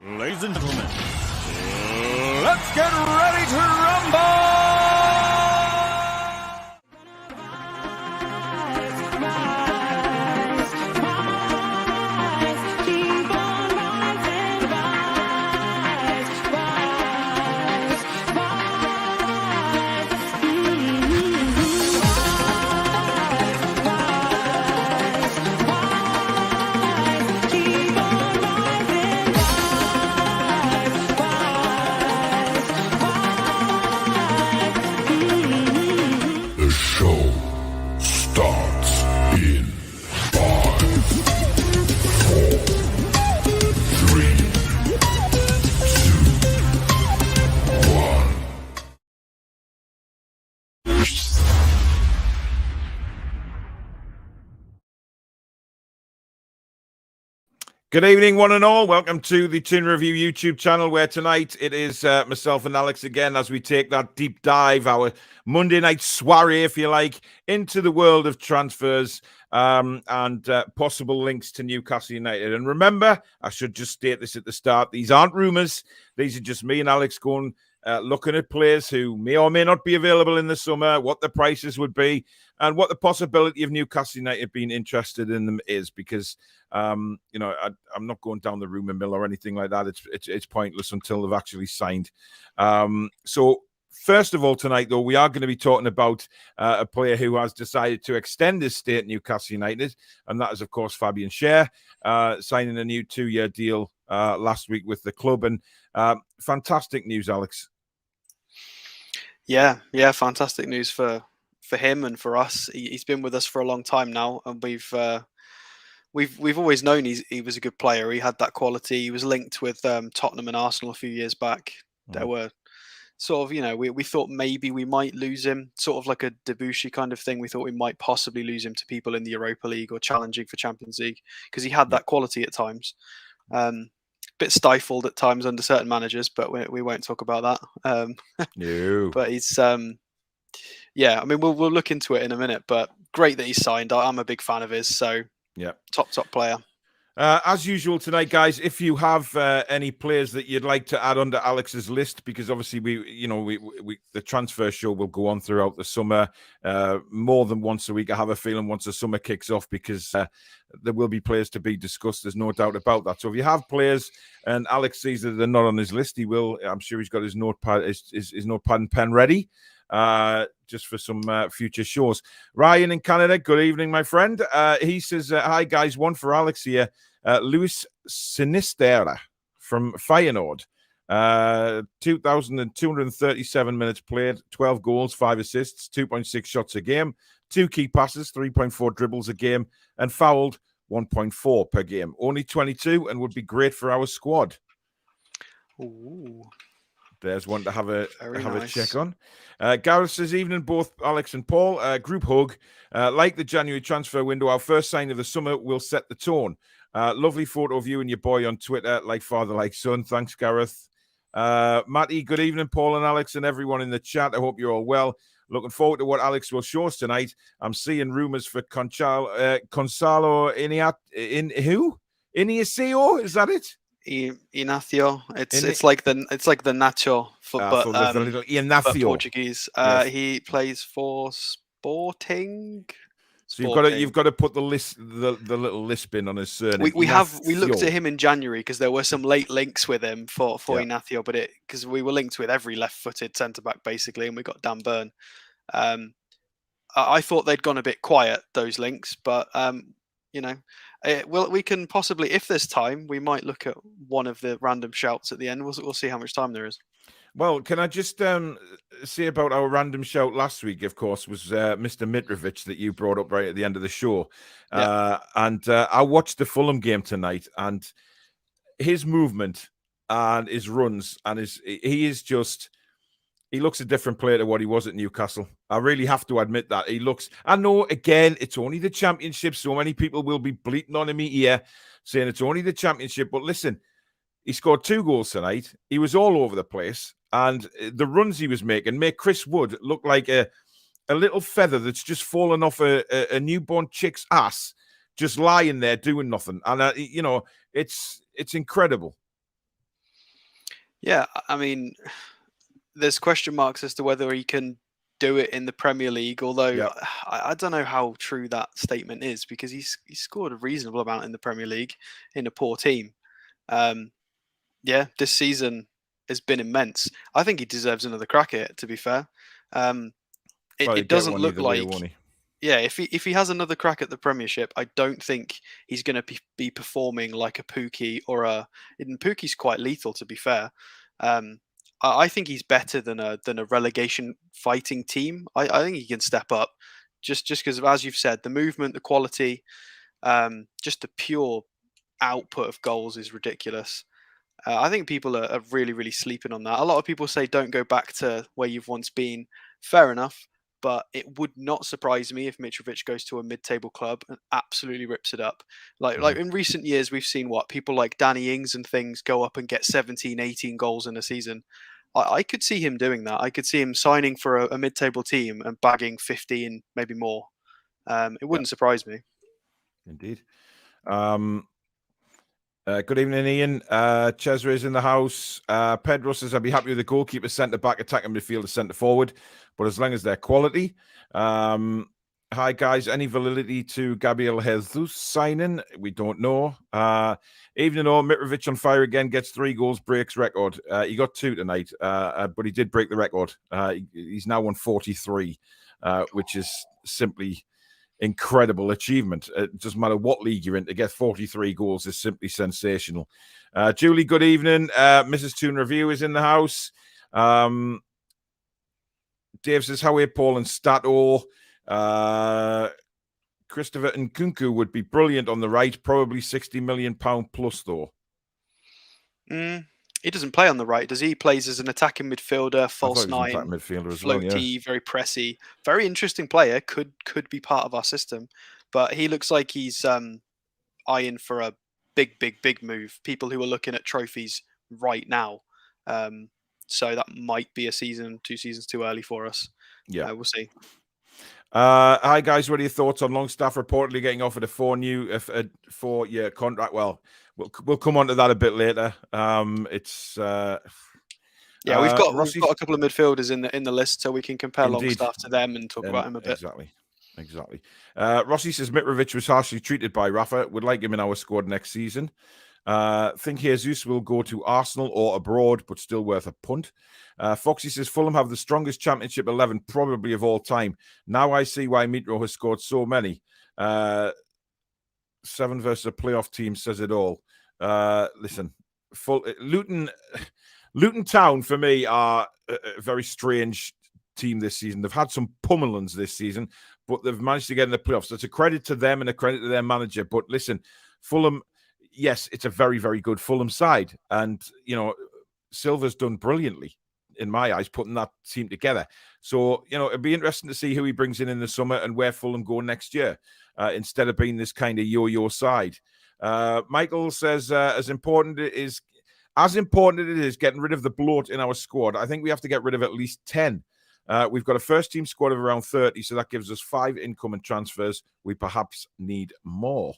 Ladies and gentlemen, let's get ready to rumble! Good evening, one and all. Welcome to the Toon Review YouTube channel, where tonight it is myself and Alex again as we take that deep dive, our Monday night soiree, if you like, into the world of transfers and possible links to Newcastle United. And remember, I should just state this at the start, these aren't rumours. These are just me and Alex going looking at players who may or may not be available in the summer, what the prices would be, and what the possibility of Newcastle United being interested in them is. Because I'm not going down the rumour mill or anything like that. It's pointless until they've actually signed. So first of all, tonight, though, we are going to be talking about a player who has decided to extend his stay at Newcastle United, and that is, of course, Fabian Schar, signing a new 2-year deal last week with the club. And fantastic news, Alex. Yeah, fantastic news for him and for us. He's been with us for a long time now, and we've always known he was a good player. He had that quality. He was linked with Tottenham and Arsenal a few years back. There were sort of, we thought maybe we might lose him, sort of like a Debussy kind of thing. We thought we might possibly lose him to people in the Europa League or challenging for Champions League, because he had that quality at times. Bit stifled at times under certain managers, but we won't talk about that. No. But he's I mean, we'll look into it in a minute, but great that he's signed. I'm a big fan of his, so yeah, top player. As usual tonight, guys, if you have any players that you'd like to add under Alex's list, because obviously the transfer show will go on throughout the summer, more than once a week. I have a feeling once the summer kicks off, because there will be players to be discussed. There's no doubt about that. So if you have players and Alex sees that they're not on his list, he will. I'm sure he's got his notepad, his notepad and pen ready. Just for some future shows. Ryan in Canada, good evening, my friend. He says, hi, guys, one for Alex here. Luis Sinistera from Feyenoord. 2,237 minutes played, 12 goals, 5 assists, 2.6 shots a game, 2 key passes, 3.4 dribbles a game, and fouled 1.4 per game. Only 22 and would be great for our squad. Ooh. There's one to have a check on. Gareth says, evening, both Alex and Paul. Group hug. Like the January transfer window, our first sign of the summer will set the tone. Lovely photo of you and your boy on Twitter, like father, like son. Thanks, Gareth. Matty, good evening, Paul and Alex and everyone in the chat. I hope you're all well. Looking forward to what Alex will show us tonight. I'm seeing rumours for Gonzalo Inacio. Is that it? Inacio. It's like the Nacho but Portuguese. Yes. He plays for Sporting. So you've got to put the little lisp in on his surname. We looked at him in January because there were some late links with him for Inacio, but because we were linked with every left-footed centre back basically, and we got Dan Burn. I thought they'd gone a bit quiet, those links, but we can possibly, if there's time, we might look at one of the random shouts at the end. We'll see how much time there is. Well, can I just say about our random shout last week, of course, was Mr. Mitrovic that you brought up right at the end of the show. And I watched the Fulham game tonight, and his movement and his runs and he looks a different player to what he was at Newcastle. I really have to admit that. I know, again, it's only the Championship. So many people will be bleating on him here, saying it's only the Championship. But listen, he scored 2 goals tonight. He was all over the place. And the runs he was making make Chris Wood look like a little feather that's just fallen off a newborn chick's ass, just lying there doing nothing. And, it's incredible. Yeah, I mean, there's question marks as to whether he can do it in the Premier League. Although Yeah. I don't know how true that statement is, because he's scored a reasonable amount in the Premier League in a poor team. Yeah, this season has been immense. I think he deserves another crack at it, to be fair. Well, he'd It get doesn't one look either way, like, won't he? yeah, if he has another crack at the Premiership, I don't think he's going to be performing like a Pookie or a. And Pookie's quite lethal, to be fair. Um, I think he's better than a relegation fighting team. I think he can step up, just because of, as you've said, the movement, the quality, just the pure output of goals is ridiculous. I think people are really, really sleeping on that. A lot of people say don't go back to where you've once been. Fair enough, but it would not surprise me if Mitrovic goes to a mid-table club and absolutely rips it up. Like in recent years, we've seen what people like Danny Ings and things go up and get 17, 18 goals in a season. I could see him doing that. I could see him signing for a mid-table team and bagging 15, maybe more. It Yeah, wouldn't surprise me. indeed. Good evening, Ian. Cesare is in the house. Pedro says, I'd be happy with the goalkeeper, centre back, attacking midfielder, centre forward, but as long as they're quality. Hi, guys. Any validity to Gabriel Jesus signing? We don't know. Evening all, Mitrovic on fire again, gets 3 goals, breaks record. He got 2 tonight, but he did break the record. He's now won 43, which is simply incredible achievement. It doesn't matter what league you're in, to get 43 goals is simply sensational. Julie, good evening. Mrs. Toon Review is in the house. Dave says, how are you, Paul and Stato? Christopher Nkunku would be brilliant on the right, probably £60 million plus, though. He doesn't play on the right, does he? He plays as an attacking midfielder, false nine, midfielder as floaty, well, yeah. very pressy. Very interesting player. Could be part of our system, but he looks like he's eyeing for a big move. People who are looking at trophies right now, so that might be a season, 2 seasons too early for us. Yeah, we'll see. Hi guys, what are your thoughts on Longstaff reportedly getting offered a 4-year contract? Well, we'll come on to that a bit later. Yeah, we've got a couple of midfielders in the list, so we can compare Longstaff to them and talk about him a bit. Exactly. Rossi says Mitrovic was harshly treated by Rafa. Would like him in our squad next season. Think Jesus will go to Arsenal or abroad, but still worth a punt. Foxy says Fulham have the strongest Championship 11 probably of all time. Now I see why Mitro has scored so many. 7 versus a playoff team says it all. Listen, Luton Town for me are a very strange team this season. They've had some pummelings this season, but they've managed to get in the playoffs. So it's a credit to them and a credit to their manager. But listen, Fulham, yes, it's a very, very good Fulham side. And, you know, Silva's done brilliantly, in my eyes, putting that team together. So, you know, it'd be interesting to see who he brings in the summer and where Fulham go next year, instead of being this kind of yo-yo side. Michael says, as important it is getting rid of the bloat in our squad, I think we have to get rid of at least 10. We've got a first-team squad of around 30, so that gives us 5 incoming transfers. We perhaps need more.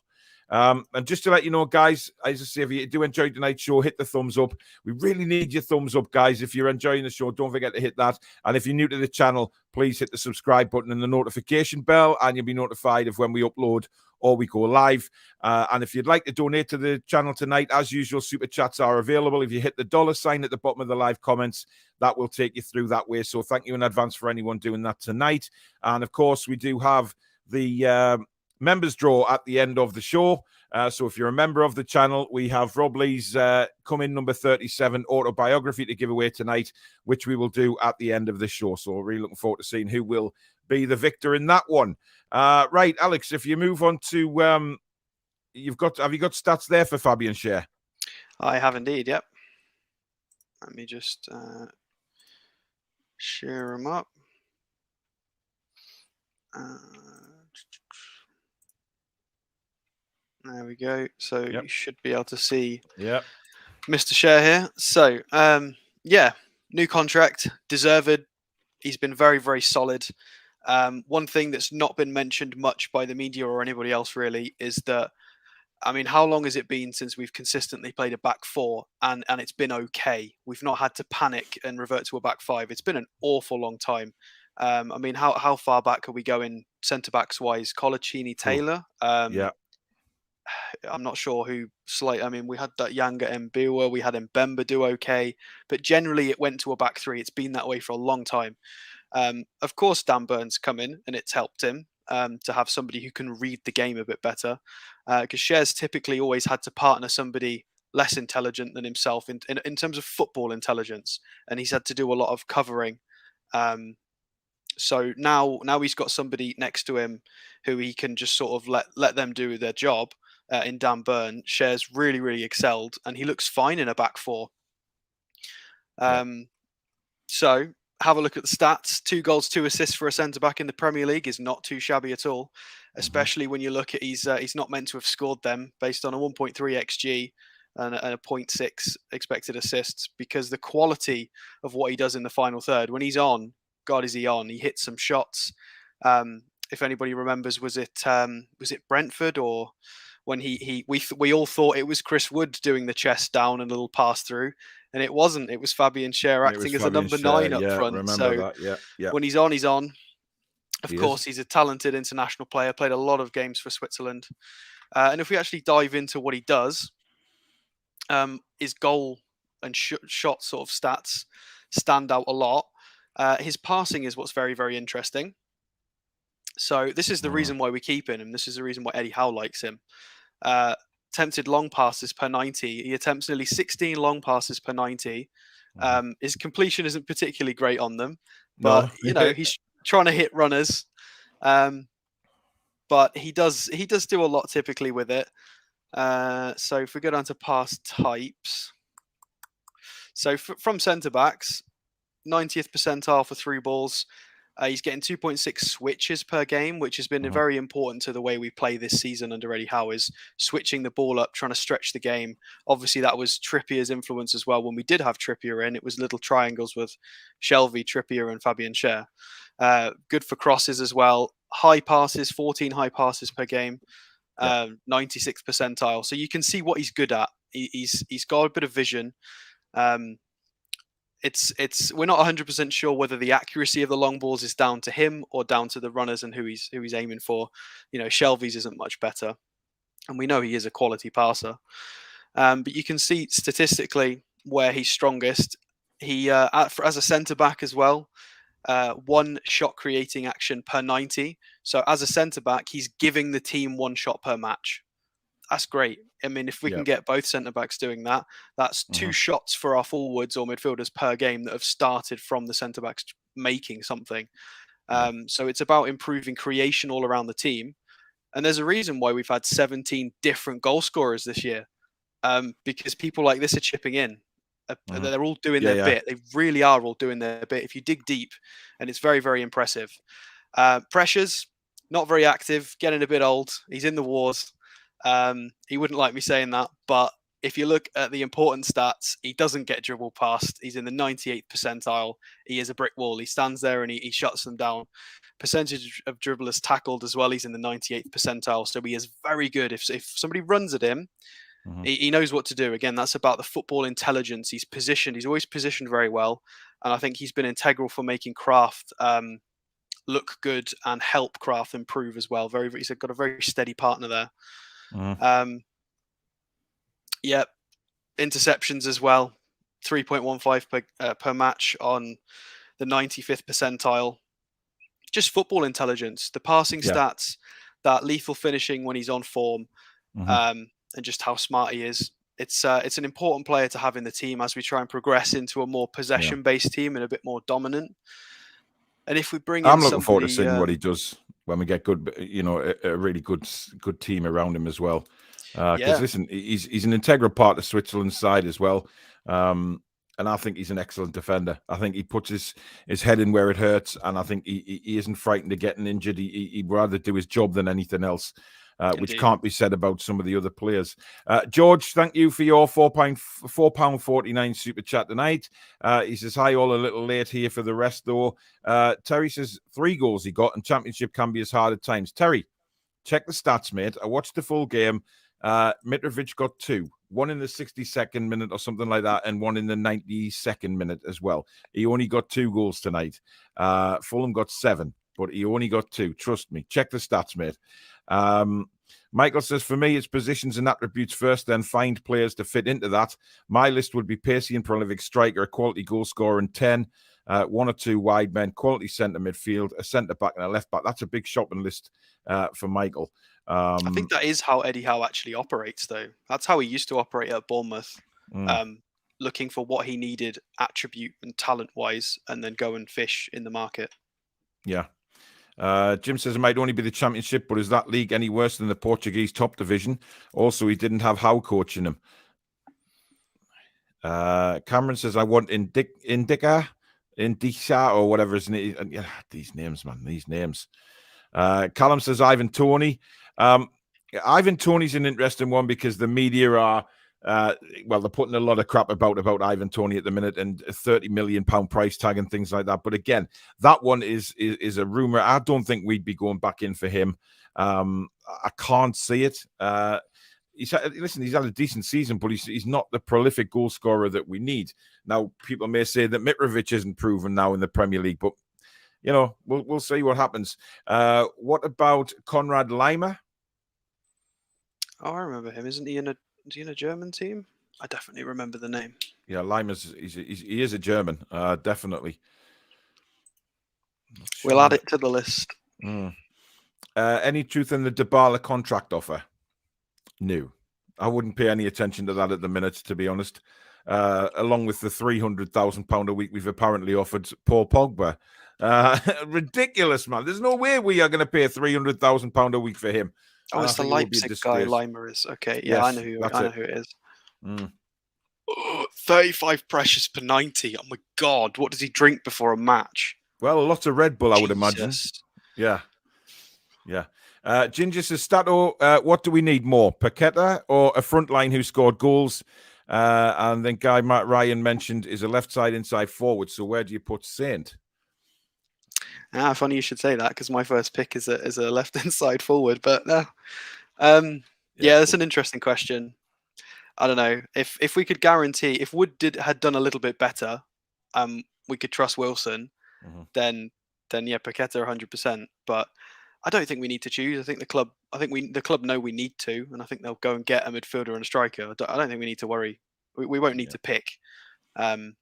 And just to let you know, guys, as I say, if you do enjoy tonight's show, hit the thumbs up. We really need your thumbs up, guys. If you're enjoying the show, don't forget to hit that. And if you're new to the channel, please hit the subscribe button and the notification bell, and you'll be notified of when we upload or we go live. And if you'd like to donate to the channel tonight, as usual, super chats are available. If you hit the $ at the bottom of the live comments, that will take you through that way. So thank you in advance for anyone doing that tonight. And of course, we do have the members draw at the end of the show. So if you're a member of the channel, we have Rob Lee's Come In number 37 autobiography to give away tonight, which we will do at the end of the show. So really looking forward to seeing who will be the victor in that one. Right, Alex, if you move on to have you got stats there for Fabian Schar? I have indeed, yep. Let me just share them up. There we go. So you should be able to see Mr. Schar here. So yeah, new contract, deserved. He's been very, very solid. One thing that's not been mentioned much by the media or anybody else really is that I mean, how long has it been since we've consistently played a back four and it's been okay? We've not had to panic and revert to a back five. It's been an awful long time. I mean, how far back are we going centre backs wise? Colaccini, Taylor. Yeah. I'm not sure who. I mean, we had that Yanga Mbua, we had Mbemba do okay, but generally it went to a back three. It's been that way for a long time. Of course, Dan Burns come in and it's helped him to have somebody who can read the game a bit better. Because Scher's typically always had to partner somebody less intelligent than himself in terms of football intelligence, and he's had to do a lot of covering. So now he's got somebody next to him who he can just sort of let them do their job. In Dan Burn, Scher's really excelled, and he looks fine in a back four. So have a look at the stats. 2 goals, 2 assists for a centre back in the Premier League is not too shabby at all, especially when you look at he's not meant to have scored them based on a 1.3 xG and a 0.6 expected assists, because the quality of what he does in the final third, when he's on, God, is he on? He hits some shots. If anybody remembers, was it Brentford, or when we all thought it was Chris Wood doing the chest down and a little pass through, and it wasn't. It was Fabian Schar acting as a number 9 up front. Remember so that. Yeah. When he's on, he's on. Of course, he's a talented international player, played a lot of games for Switzerland. And if we actually dive into what he does, his goal and shot sort of stats stand out a lot. His passing is what's very interesting. So this is the reason why we keep him, and this is the reason why Eddie Howe likes him. Attempted long passes per 90. He attempts nearly 16 long passes per 90. His completion isn't particularly great on them, but he's trying to hit runners. But he does do a lot typically with it. So if we go down to pass types, so from centre backs, 90th percentile for through balls. He's getting 2.6 switches per game, which has been very important to the way we play this season under Eddie Howe, is switching the ball up, trying to stretch the game. Obviously, that was Trippier's influence as well. When we did have Trippier in, it was little triangles with Shelvey, Trippier and Fabian Sch. Good for crosses as well. High passes, 14 high passes per game, 96th percentile. So you can see what he's good at. He's got a bit of vision. We're not 100% sure whether the accuracy of the long balls is down to him or down to the runners and who he's aiming for. Shelvey's isn't much better, and we know he is a quality passer. But you can see statistically where he's strongest. He as a centre back as well, 1 shot creating action per 90. So as a centre back, he's giving the team 1 shot per match. That's great. I mean, if we can get both centre backs doing that, that's 2 shots for our forwards or midfielders per game that have started from the centre backs making something. So it's about improving creation all around the team. And there's a reason why we've had 17 different goal scorers this year, because people like this are chipping in. They're all doing their bit. They really are all doing their bit. If you dig deep, and it's very impressive. Pressures, not very active, getting a bit old. He's in the wars. He wouldn't like me saying that, but if you look at the important stats, he doesn't get dribbled past. He's in the 98th percentile. He is a brick wall. He stands there and he shuts them down. Percentage of dribblers tackled as well, he's in the 98th percentile. So he is very good. If somebody runs at him, he knows what to do. Again, that's about the football intelligence. He's positioned. He's always positioned very well. And I think he's been integral for making Kraft look good and help Kraft improve as well. He's got a very steady partner there. Interceptions as well, 3.15 per match on the 95th percentile. Just football intelligence, the passing stats, that lethal finishing when he's on form, and just how smart he is. It's an important player to have in the team as we try and progress into a more possession-based team and a bit more dominant. And if we bring I'm looking forward to seeing what he does when we get good, a really good team around him as well. Because listen, he's an integral part of Switzerland's side as well. And I think he's an excellent defender. I think he puts his head in where it hurts, and I think he isn't frightened of getting injured. He'd rather do his job than anything else, which can't be said about some of the other players. George, thank you for your £4.49 super chat tonight. He says, hi, all a little late here for the rest, though. Terry says 3 goals he got, and championship can be as hard at times. Terry, check the stats, mate. I watched the full game. Mitrovic got 2, one in the 62nd minute or something like that, and one in the 92nd minute as well. He only got 2 goals tonight. Fulham got 7, but he only got 2. Trust me. Check the stats, mate. Michael says, for me, it's positions and attributes first, then find players to fit into that. My list would be pacey and prolific striker, a quality goal scorer, and 10, 1 or 2 wide men, quality centre midfield, a centre back and a left back. That's a big shopping list for Michael. I think that is how Eddie Howe actually operates, though. That's how he used to operate at Bournemouth, looking for what he needed attribute and talent-wise, and then go and fish in the market. Yeah. Jim says it might only be the Championship, but is that league any worse than the Portuguese top division? Also, he didn't have Howe coaching him. Cameron says, I want Indica, or whatever his name. Yeah, these names, man, these names. Callum says, Ivan Toney. Ivan Toney's an interesting one because the media are, they're putting a lot of crap about Ivan Toney at the minute, and a £30 million price tag and things like that. But again, that one is a rumor. I don't think we'd be going back in for him. I can't see it. He's had a decent season, but he's not the prolific goal scorer that we need. Now, people may say that Mitrovic isn't proven now in the Premier League, but you know, we'll see what happens. What about Konrad Laimer? Oh, I remember him. Is he in a German team? I definitely remember the name. Yeah, Leimer's he is a German, definitely. Sure. We'll add it to the list. Any truth in the Dybala contract offer? No. I wouldn't pay any attention to that at the minute, to be honest. Along with the £300,000 a week we've apparently offered Paul Pogba. Ridiculous, man. There's no way we are going to pay £300,000 a week for him. Oh, it's the Leipzig guy, Laimer is. Okay, yeah, yes, I know who it is. 35 precious per 90. Oh my God, what does he drink before a match? Well, lots of Red Bull, I would imagine. Yeah. Ginger says, Stato, what do we need more? Paqueta or a front line who scored goals? And then guy Matt Ryan mentioned is a left side inside forward. So where do you put Saint? Funny you should say that, because my first pick is a left inside forward. But no, that's an interesting question. I don't know if we could guarantee if Wood had done a little bit better, we could trust Wilson. Then Paqueta 100%. But I don't think we need to choose. I think the club know we need to, and I think they'll go and get a midfielder and a striker. I don't think we need to worry. We won't need to pick. Indeed.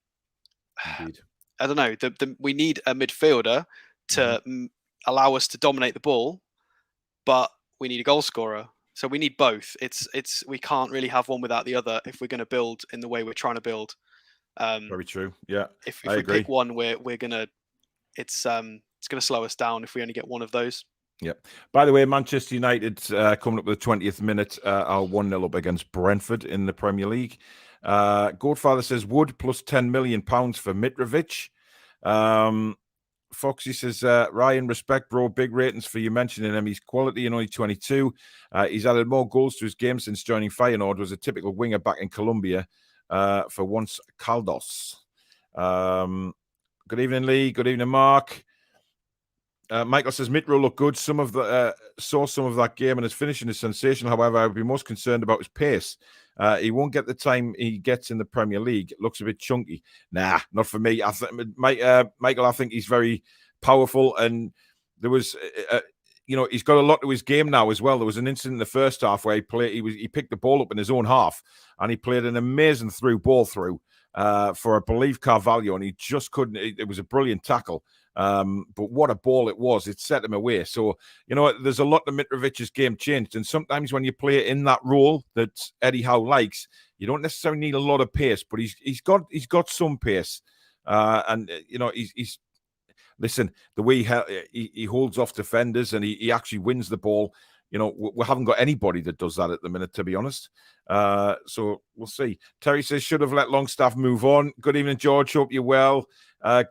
I don't know. We need a midfielder to allow us to dominate the ball, but we need a goal scorer. So we need both. We can't really have one without the other if we're going to build in the way we're trying to build. Very true. Yeah. If we pick one, we're gonna. It's going to slow us down if we only get one of those. Yeah. By the way, Manchester United coming up with the 20th minute are 1-0 up against Brentford in the Premier League. Goldfather says Wood plus £10 million for Mitrovic. Foxy says, Ryan, respect, bro. Big ratings for you mentioning him. He's quality and only 22. He's added more goals to his game since joining Feyenoord. Was a typical winger back in Colombia for once Caldos. Good evening, Lee. Good evening, Mark. Michael says Mitro looked good. Saw some of that game and his finishing is sensational. However, I would be most concerned about his pace. He won't get the time he gets in the Premier League. Looks a bit chunky. Nah, not for me. Michael, I think he's very powerful, and there was, he's got a lot to his game now as well. There was an incident in the first half where he picked the ball up in his own half, and he played an amazing ball through for, I believe, Carvalho, and he just couldn't. It was a brilliant tackle. But what a ball it was. It set him away. So, there's a lot of Mitrovic's game changed. And sometimes when you play in that role that Eddie Howe likes, you don't necessarily need a lot of pace, but he's got some pace. He's listen, the way he holds off defenders and he actually wins the ball. We haven't got anybody that does that at the minute, to be honest. So we'll see. Terry says, should have let Longstaff move on. Good evening, George. Hope you're well.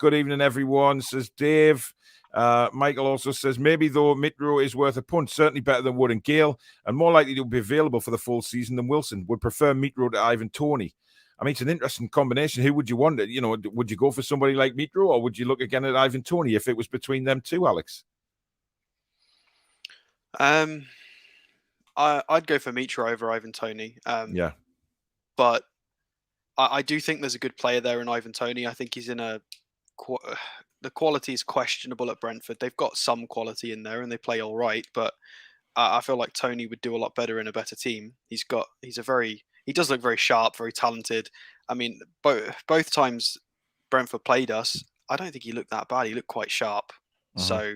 Good evening, everyone, says Dave. Michael also says, maybe though Mitro is worth a punt, certainly better than Wood and Gale, and more likely to be available for the full season than Wilson. Would prefer Mitro to Ivan Toney. I mean, it's an interesting combination. Who would you want? Would you go for somebody like Mitro, or would you look again at Ivan Toney if it was between them two, Alex? I I'd go for Mitra over Ivan Toney. Yeah. But I do think there's a good player there in Ivan Toney. I think he's in the quality is questionable at Brentford. They've got some quality in there and they play all right, but I feel like Toney would do a lot better in a better team. He does look very sharp, very talented. I mean, both times Brentford played us, I don't think he looked that bad. He looked quite sharp. So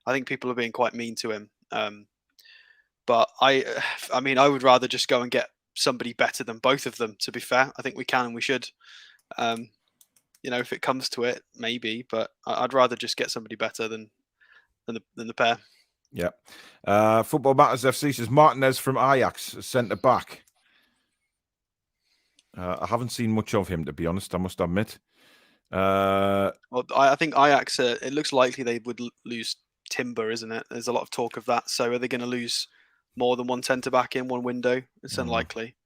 I think people are being quite mean to him. But I mean, I would rather just go and get somebody better than both of them. To be fair, I think we can and we should. If it comes to it, maybe. But I'd rather just get somebody better than the pair. Yeah. Football Matters FC says Martinez from Ajax, centre back. I haven't seen much of him, to be honest, I must admit. Well, I think Ajax, it looks likely they would lose Timber, isn't it? There's a lot of talk of that. So are they going to lose more than one centre back in one window? It's unlikely.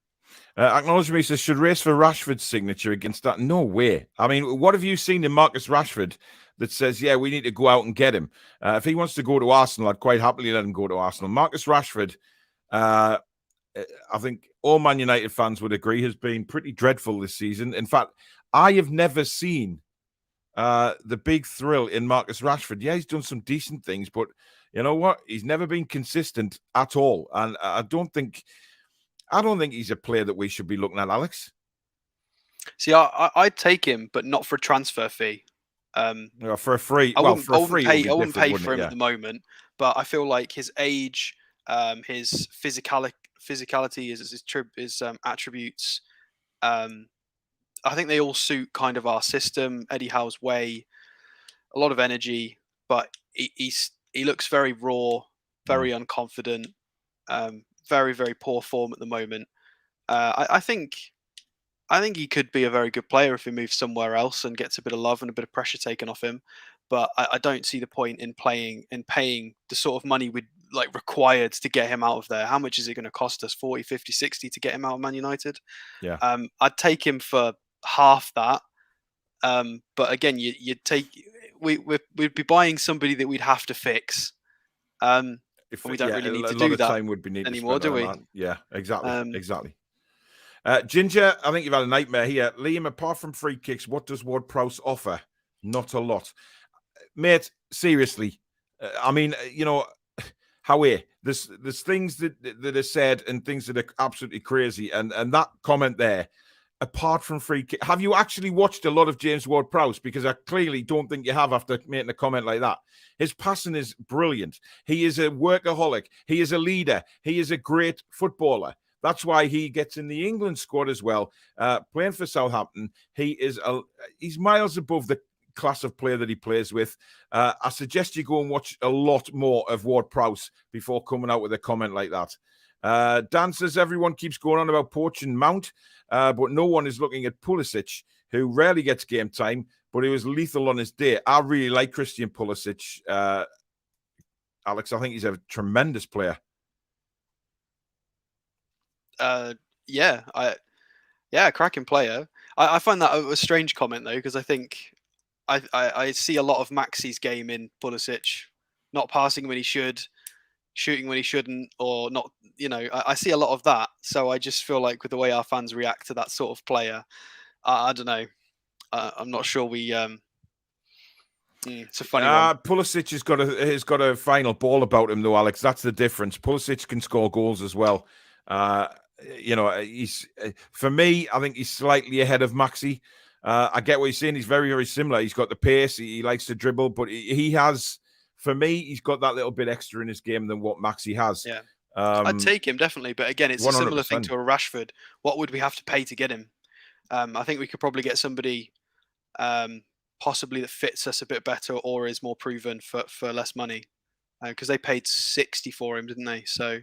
Acknowledge me says, should race for Rashford's signature against that? No way. I mean, what have you seen in Marcus Rashford that says, yeah, we need to go out and get him? If he wants to go to Arsenal, I'd quite happily let him go to Arsenal. Marcus Rashford, I think all Man United fans would agree, has been pretty dreadful this season. In fact, I have never seen the big thrill in Marcus Rashford. Yeah, he's done some decent things, but you know what? He's never been consistent at all. And I don't think he's a player that we should be looking at, Alex. See, I'd take him, but not for a transfer fee. For a free, I wouldn't wouldn't pay for him at the moment. But I feel like his age, his physicality, his attributes, I think they all suit kind of our system, Eddie Howe's way. A lot of energy, but he looks very raw, very unconfident, very, very poor form at the moment. I think he could be a very good player if he moves somewhere else and gets a bit of love and a bit of pressure taken off him. But I don't see the point in paying the sort of money we'd like required to get him out of there. How much is it going to cost us? 40, 50, 60 to get him out of Man United? Yeah. I'd take him for half that. But again, we'd be buying somebody that we'd have to fix. We don't really need to do that time would be needed anymore, do we? That. Yeah, exactly. Exactly. Ginger, I think you've had a nightmare here. Liam, apart from free kicks, what does Ward-Prowse offer? Not a lot. Mate, seriously. I mean, Howie, there's things that are said and things that are absolutely crazy. And that comment there, apart from free kick, have you actually watched a lot of James Ward-Prowse? Because I clearly don't think you have after making a comment like that. His passing is brilliant. He is a workaholic. He is a leader. He is a great footballer. That's why he gets in the England squad as well. Playing for Southampton, he's miles above the class of player that he plays with. I suggest you go and watch a lot more of Ward-Prowse before coming out with a comment like that. Dan says everyone keeps going on about Poch and Mount, but no one is looking at Pulisic, who rarely gets game time, but he was lethal on his day. I really like Christian Pulisic. Alex, I think he's a tremendous player. Cracking player. I find that a strange comment though, because I think I see a lot of Maxi's game in Pulisic, not passing when he should, shooting when he shouldn't, or not. I see a lot of that. So I just feel like with the way our fans react to that sort of player, I don't know. I'm not sure we. It's a funny one. Pulisic has got a final ball about him though, Alex. That's the difference. Pulisic can score goals as well. He's for me, I think he's slightly ahead of Maxi. I get what you're saying. He's very, very similar. He's got the pace. He likes to dribble, but he has, for me, he's got that little bit extra in his game than what Maxi has. Yeah, I'd take him definitely. But again, it's 100%. A similar thing to a Rashford. What would we have to pay to get him? I think we could probably get somebody possibly that fits us a bit better or is more proven for less money, because they paid 60 for him, didn't they? So.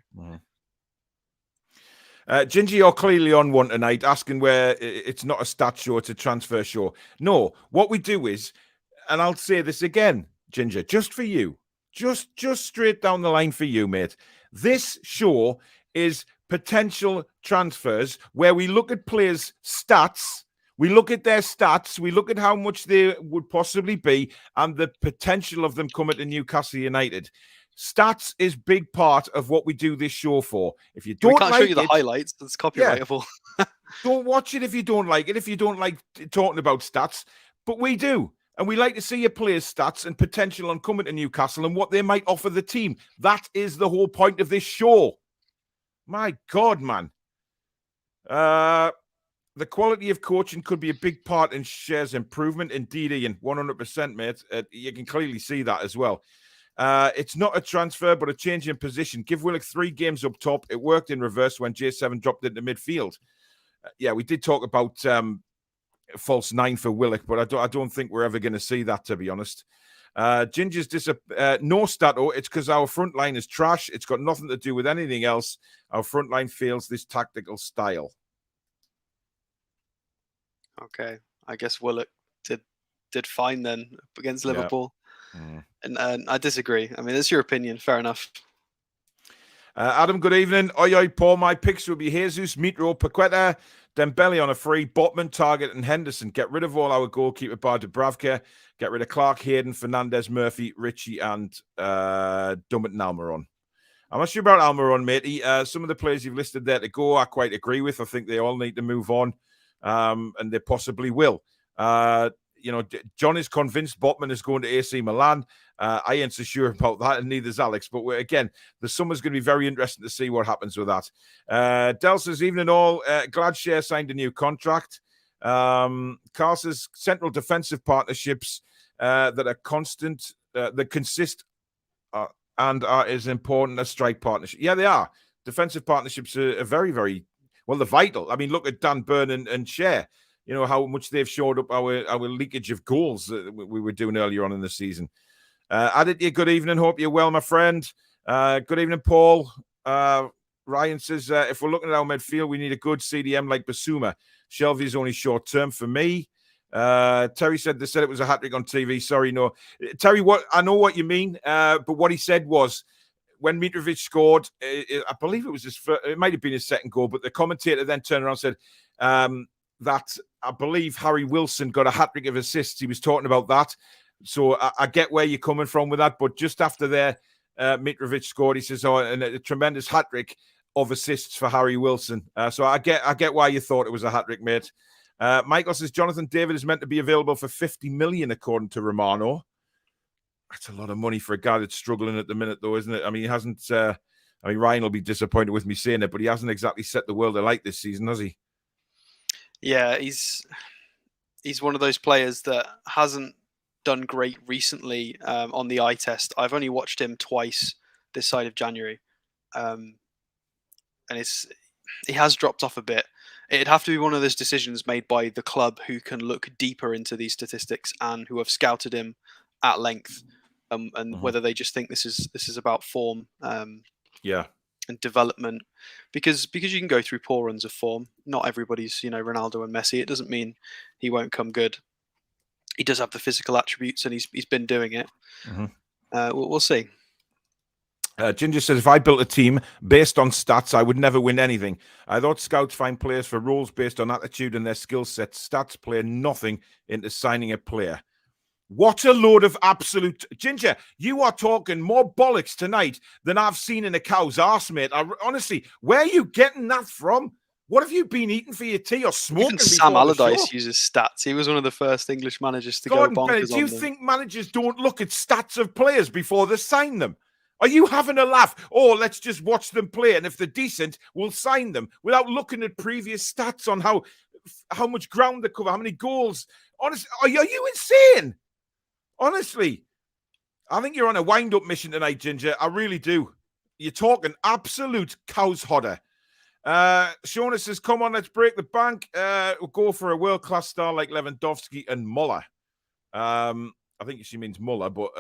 Gingy, you're clearly on one tonight, asking where it's not a stat show, it's a transfer show. No, what we do is, and I'll say this again, Ginger, just for you, just straight down the line for you, mate. This show is potential transfers where we look at players' stats, we look at their stats, we look at how much they would possibly be and the potential of them coming to Newcastle United. Stats is big part of what we do this show for. If you We don't can't like show you the it, highlights. That's copyrightable. don't watch it if you don't like it. If you don't like talking about stats, but we do. And we like to see your players' stats and potential on coming to Newcastle and what they might offer the team. That is the whole point of this show. My God, man. The quality of coaching could be a big part in Scher's improvement. Indeed, Ian, 100%, mate. You can clearly see that as well. It's not a transfer, but a change in position. Give Willock 3 games up top. It worked in reverse when J7 dropped into midfield. Yeah, we did talk about false 9 for Willock, but I don't think we're ever going to see that, to be honest. Ginger's no stato. It's because our front line is trash. It's got nothing to do with anything else. Our front line fails this tactical style. Okay, I guess Willock did fine then against Liverpool. And I disagree. I mean, it's your opinion. Fair enough. Adam, good evening. Oi, Paul. My picks will be Jesus, Mitro, Paqueta, Dembele on a free, Botman, Target, and Henderson. Get rid of all our goalkeeper bar Dubravka. Get rid of Clark, Hayden, Fernandez, Murphy, Ritchie, and Dummett and Almiron. I'm not sure about Almiron, matey. Some of the players you've listed there to go, I quite agree with. I think they all need to move on, and they possibly will. John is convinced Botman is going to AC Milan. I ain't so sure about that, and neither's Alex. But again, the summer's going to be very interesting to see what happens with that. Del says, evening all. Glad Schär signed a new contract. Carl says, central defensive partnerships that are constant, that consist and are as important as strike partnership. Yeah, they are. Defensive partnerships are very, very, well, they're vital. I mean, look at Dan Burn and Schär. You know, how much they've showed up our leakage of goals that we were doing earlier on in the season. Aditya, good evening. Hope you're well, my friend. Good evening, Paul. Ryan says, if we're looking at our midfield, we need a good CDM like Basuma. Shelvey's only short term for me. Terry said they said it was a hat-trick on TV. Sorry, no. Terry, I know what you mean, but what he said was when Mitrovic scored, I believe it was it might have been his second goal, but the commentator then turned around and said, that I believe Harry Wilson got a hat-trick of assists. He was talking about that. So I get where you're coming from with that. But just after there, Mitrovic scored. He says, and a tremendous hat-trick of assists for Harry Wilson. So I get why you thought it was a hat-trick, mate. Michael says, Jonathan David is meant to be available for 50 million, according to Romano. That's a lot of money for a guy that's struggling at the minute, though, isn't it? I mean, he hasn't... Ryan will be disappointed with me saying it, but he hasn't exactly set the world alight this season, has he? Yeah, he's one of those players that hasn't done great recently on the eye test. I've only watched him twice this side of January, and he has dropped off a bit. It'd have to be one of those decisions made by the club who can look deeper into these statistics and who have scouted him at length, and whether they just think this is about form. And development, because you can go through poor runs of form. Not everybody's Ronaldo and Messi. It doesn't mean he won't come good. He does have the physical attributes, and he's been doing it. We'll see. Ginger says, if I built a team based on stats, I would never win anything. I thought scouts find players for roles based on attitude and their skill sets. Stats play nothing into signing a player. What a load of absolute... Ginger, you are talking more bollocks tonight than I've seen in a cow's arse, mate. Honestly, where are you getting that from? What have you been eating for your tea or smoking? Even Sam Allardyce uses stats. He was one of the first English managers to go bonkers on them. Do you think managers don't look at stats of players before they sign them? Are you having a laugh? Oh, let's just watch them play, and if they're decent, we'll sign them without looking at previous stats on how much ground they cover, how many goals. Honestly, are you insane? Honestly, I think you're on a wind-up mission tonight, Ginger. I really do. You're talking absolute cow's hodder. Shona says, come on, let's break the bank. We'll go for a world-class star like Lewandowski and Muller. I think she means Muller, but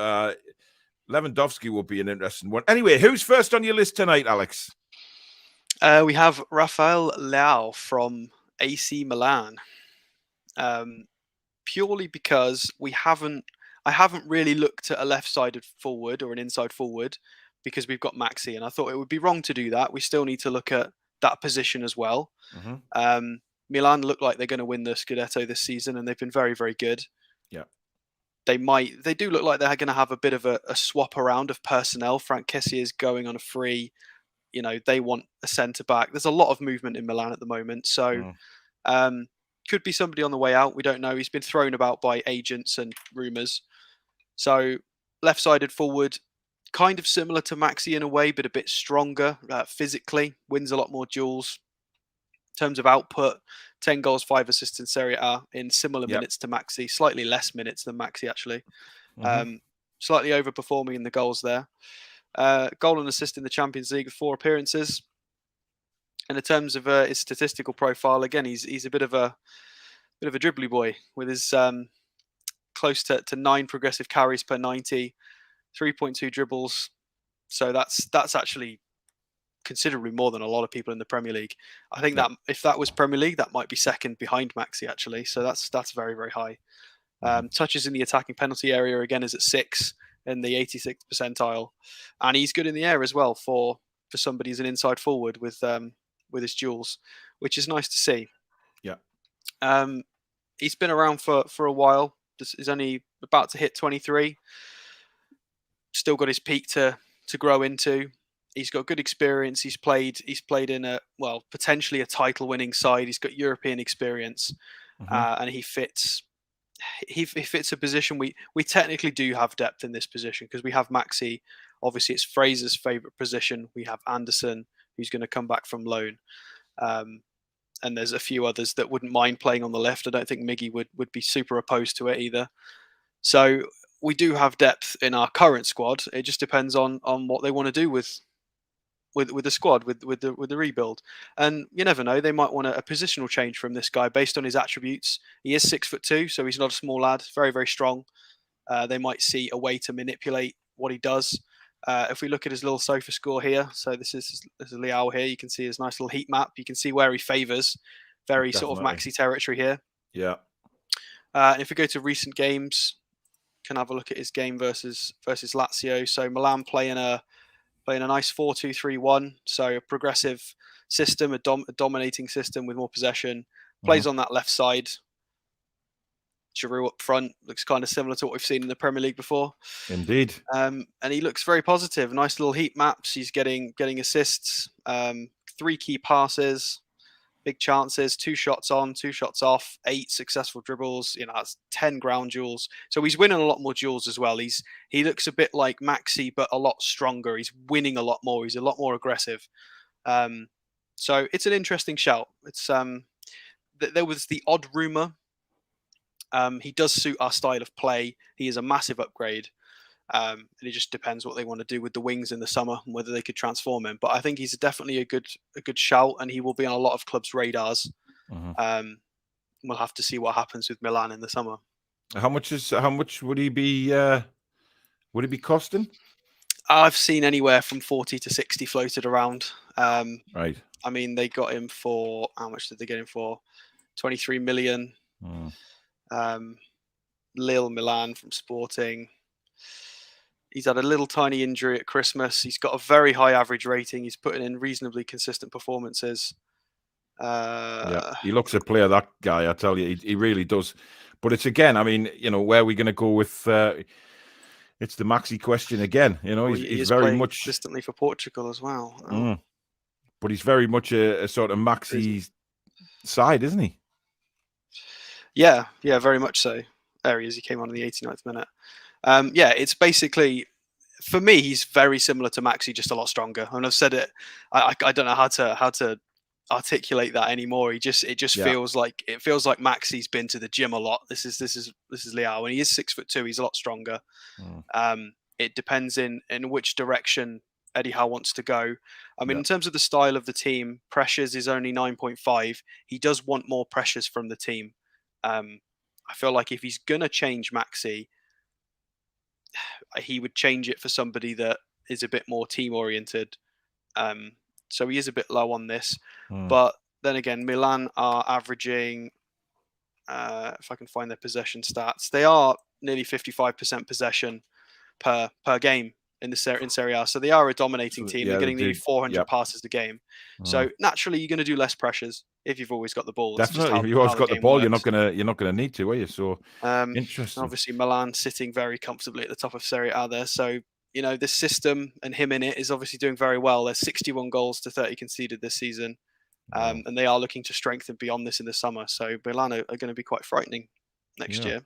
Lewandowski will be an interesting one. Anyway, who's first on your list tonight, Alex? We have Rafael Leao from AC Milan. Purely because I haven't really looked at a left-sided forward or an inside forward because we've got Maxi, and I thought it would be wrong to do that. We still need to look at that position as well. Milan look like they're going to win the Scudetto this season, and they've been very, very good. Yeah. they do look like they're going to have a bit of a swap around of personnel. Frank Kessie is going on a free. They want a centre back. There's a lot of movement in Milan at the moment, so could be somebody on the way out. We don't know. He's been thrown about by agents and rumours. So left-sided forward, kind of similar to Maxi in a way, but a bit stronger physically. Wins a lot more duels. In terms of output, 10 goals, 5 assists in Serie A in similar minutes to Maxi. Slightly less minutes than Maxi, actually. Slightly overperforming in the goals there. Goal and assist in the Champions League with 4 appearances. And in terms of his statistical profile, again, he's a bit of a dribbly boy with his close to 9 progressive carries per 90, 3.2 dribbles. So that's actually considerably more than a lot of people in the Premier League. I think that if that was Premier League, that might be second behind Maxi, actually. So that's very, very high. Touches in the attacking penalty area again is at 6 in the 86th percentile, and he's good in the air as well for somebody who's an inside forward with his duels, which is nice to see. He's been around for a while. He's only about to hit 23. Still got his peak to grow into. He's got good experience. He's played in potentially a title-winning side. He's got European experience, and he fits a position. We technically do have depth in this position because we have Maxi. Obviously, it's Fraser's favourite position. We have Anderson, who's going to come back from loan. And there's a few others that wouldn't mind playing on the left. I don't think Miggy would be super opposed to it either. So we do have depth in our current squad. It just depends on what they want to do with the squad, with the rebuild. And you never know, they might want a positional change from this guy based on his attributes. He is 6'2", so he's not a small lad. Very, very strong. They might see a way to manipulate what he does. If we look at his little sofa score here, so this is Leao here. You can see his nice little heat map. You can see where he favours. Very sort of Maxi territory here. Yeah. And if we go to recent games, can have a look at his game versus Lazio. So Milan playing a nice 4-2-3-1. So a progressive system, a dominating system with more possession. Plays on that left side. Giroud up front looks kind of similar to what we've seen in the Premier League before. Indeed. And he looks very positive. Nice little heat maps. He's getting assists, 3 key passes, big chances, 2 shots on, 2 shots off, 8 successful dribbles. That's 10 ground duels. So he's winning a lot more duels as well. He looks a bit like Maxi, but a lot stronger. He's winning a lot more. He's a lot more aggressive. So it's an interesting shout. It's there was the odd rumor. He does suit our style of play. He is a massive upgrade. And it just depends what they want to do with the wings in the summer and whether they could transform him. But I think he's definitely a good shout, and he will be on a lot of clubs' radars. We'll have to see what happens with Milan in the summer. How much would he be? Would he be costing? I've seen anywhere from 40 to 60 floated around. Right. I mean, they got him for, how much did they get him for? 23 million. Lille Milan from Sporting. He's had a little tiny injury at Christmas. He's got a very high average rating. He's putting in reasonably consistent performances. He looks a player, that guy, I tell you. He really does. But it's again, I mean, where are we going to go with... it's the Maxi question again. He's very much... consistently for Portugal as well. But he's very much a sort of Maxi side, isn't he? Yeah, very much so. There he is. He came on in the 89th minute. It's basically, for me, he's very similar to Maxi, just a lot stronger. And I've said it. I don't know how to articulate that anymore. It just feels like Maxi's been to the gym a lot. This is Leao, and he is 6'2". He's a lot stronger. It depends in which direction Eddie Howe wants to go. I mean, in terms of the style of the team, pressures is only 9.5. He does want more pressures from the team. I feel like if he's gonna change Maxi, he would change it for somebody that is a bit more team oriented. So he is a bit low on this. But then again, Milan are averaging, if I can find their possession stats, they are nearly 55% possession per game in Serie A. So they are a dominating team. Yeah, They're getting nearly 400 passes a game. So naturally, you're going to do less pressures if you've always got the ball. It's definitely, if you how always got the ball, works. you're not gonna need to, are you? So interesting. Obviously, Milan sitting very comfortably at the top of Serie A there. So this system and him in it is obviously doing very well. There's 61 goals to 30 conceded this season. And they are looking to strengthen beyond this in the summer. So Milan are going to be quite frightening next year.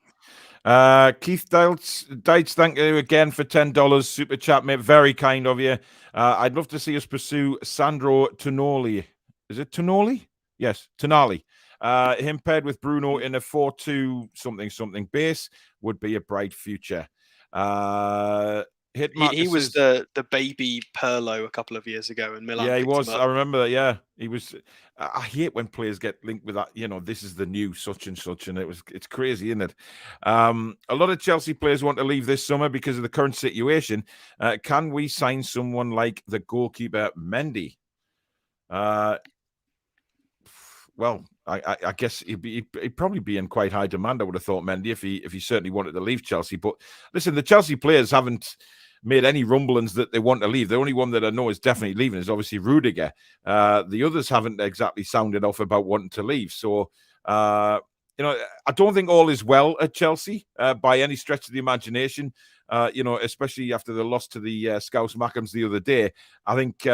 Keith Dites, thank you again for $10 super chat, mate. Very kind of you. I'd love to see us pursue Sandro Tonali. Is it Tonali? Yes, Tonali. Him paired with Bruno in a 4-2 something base would be a bright future. He was the baby Pirlo a couple of years ago, and Milan. Yeah, he was. I remember that. Yeah, he was. I hate when players get linked with that. This is the new such and such, and it's crazy, isn't it? A lot of Chelsea players want to leave this summer because of the current situation. Can we sign someone like the goalkeeper Mendy? Well, I guess he'd probably be in quite high demand. I would have thought Mendy if he certainly wanted to leave Chelsea. But listen, the Chelsea players haven't made any rumblings that they want to leave. The only one that I know is definitely leaving is obviously Rudiger. The others haven't exactly sounded off about wanting to leave. So, I don't think all is well at Chelsea by any stretch of the imagination. Especially after the loss to the Scouse Mackems the other day. I think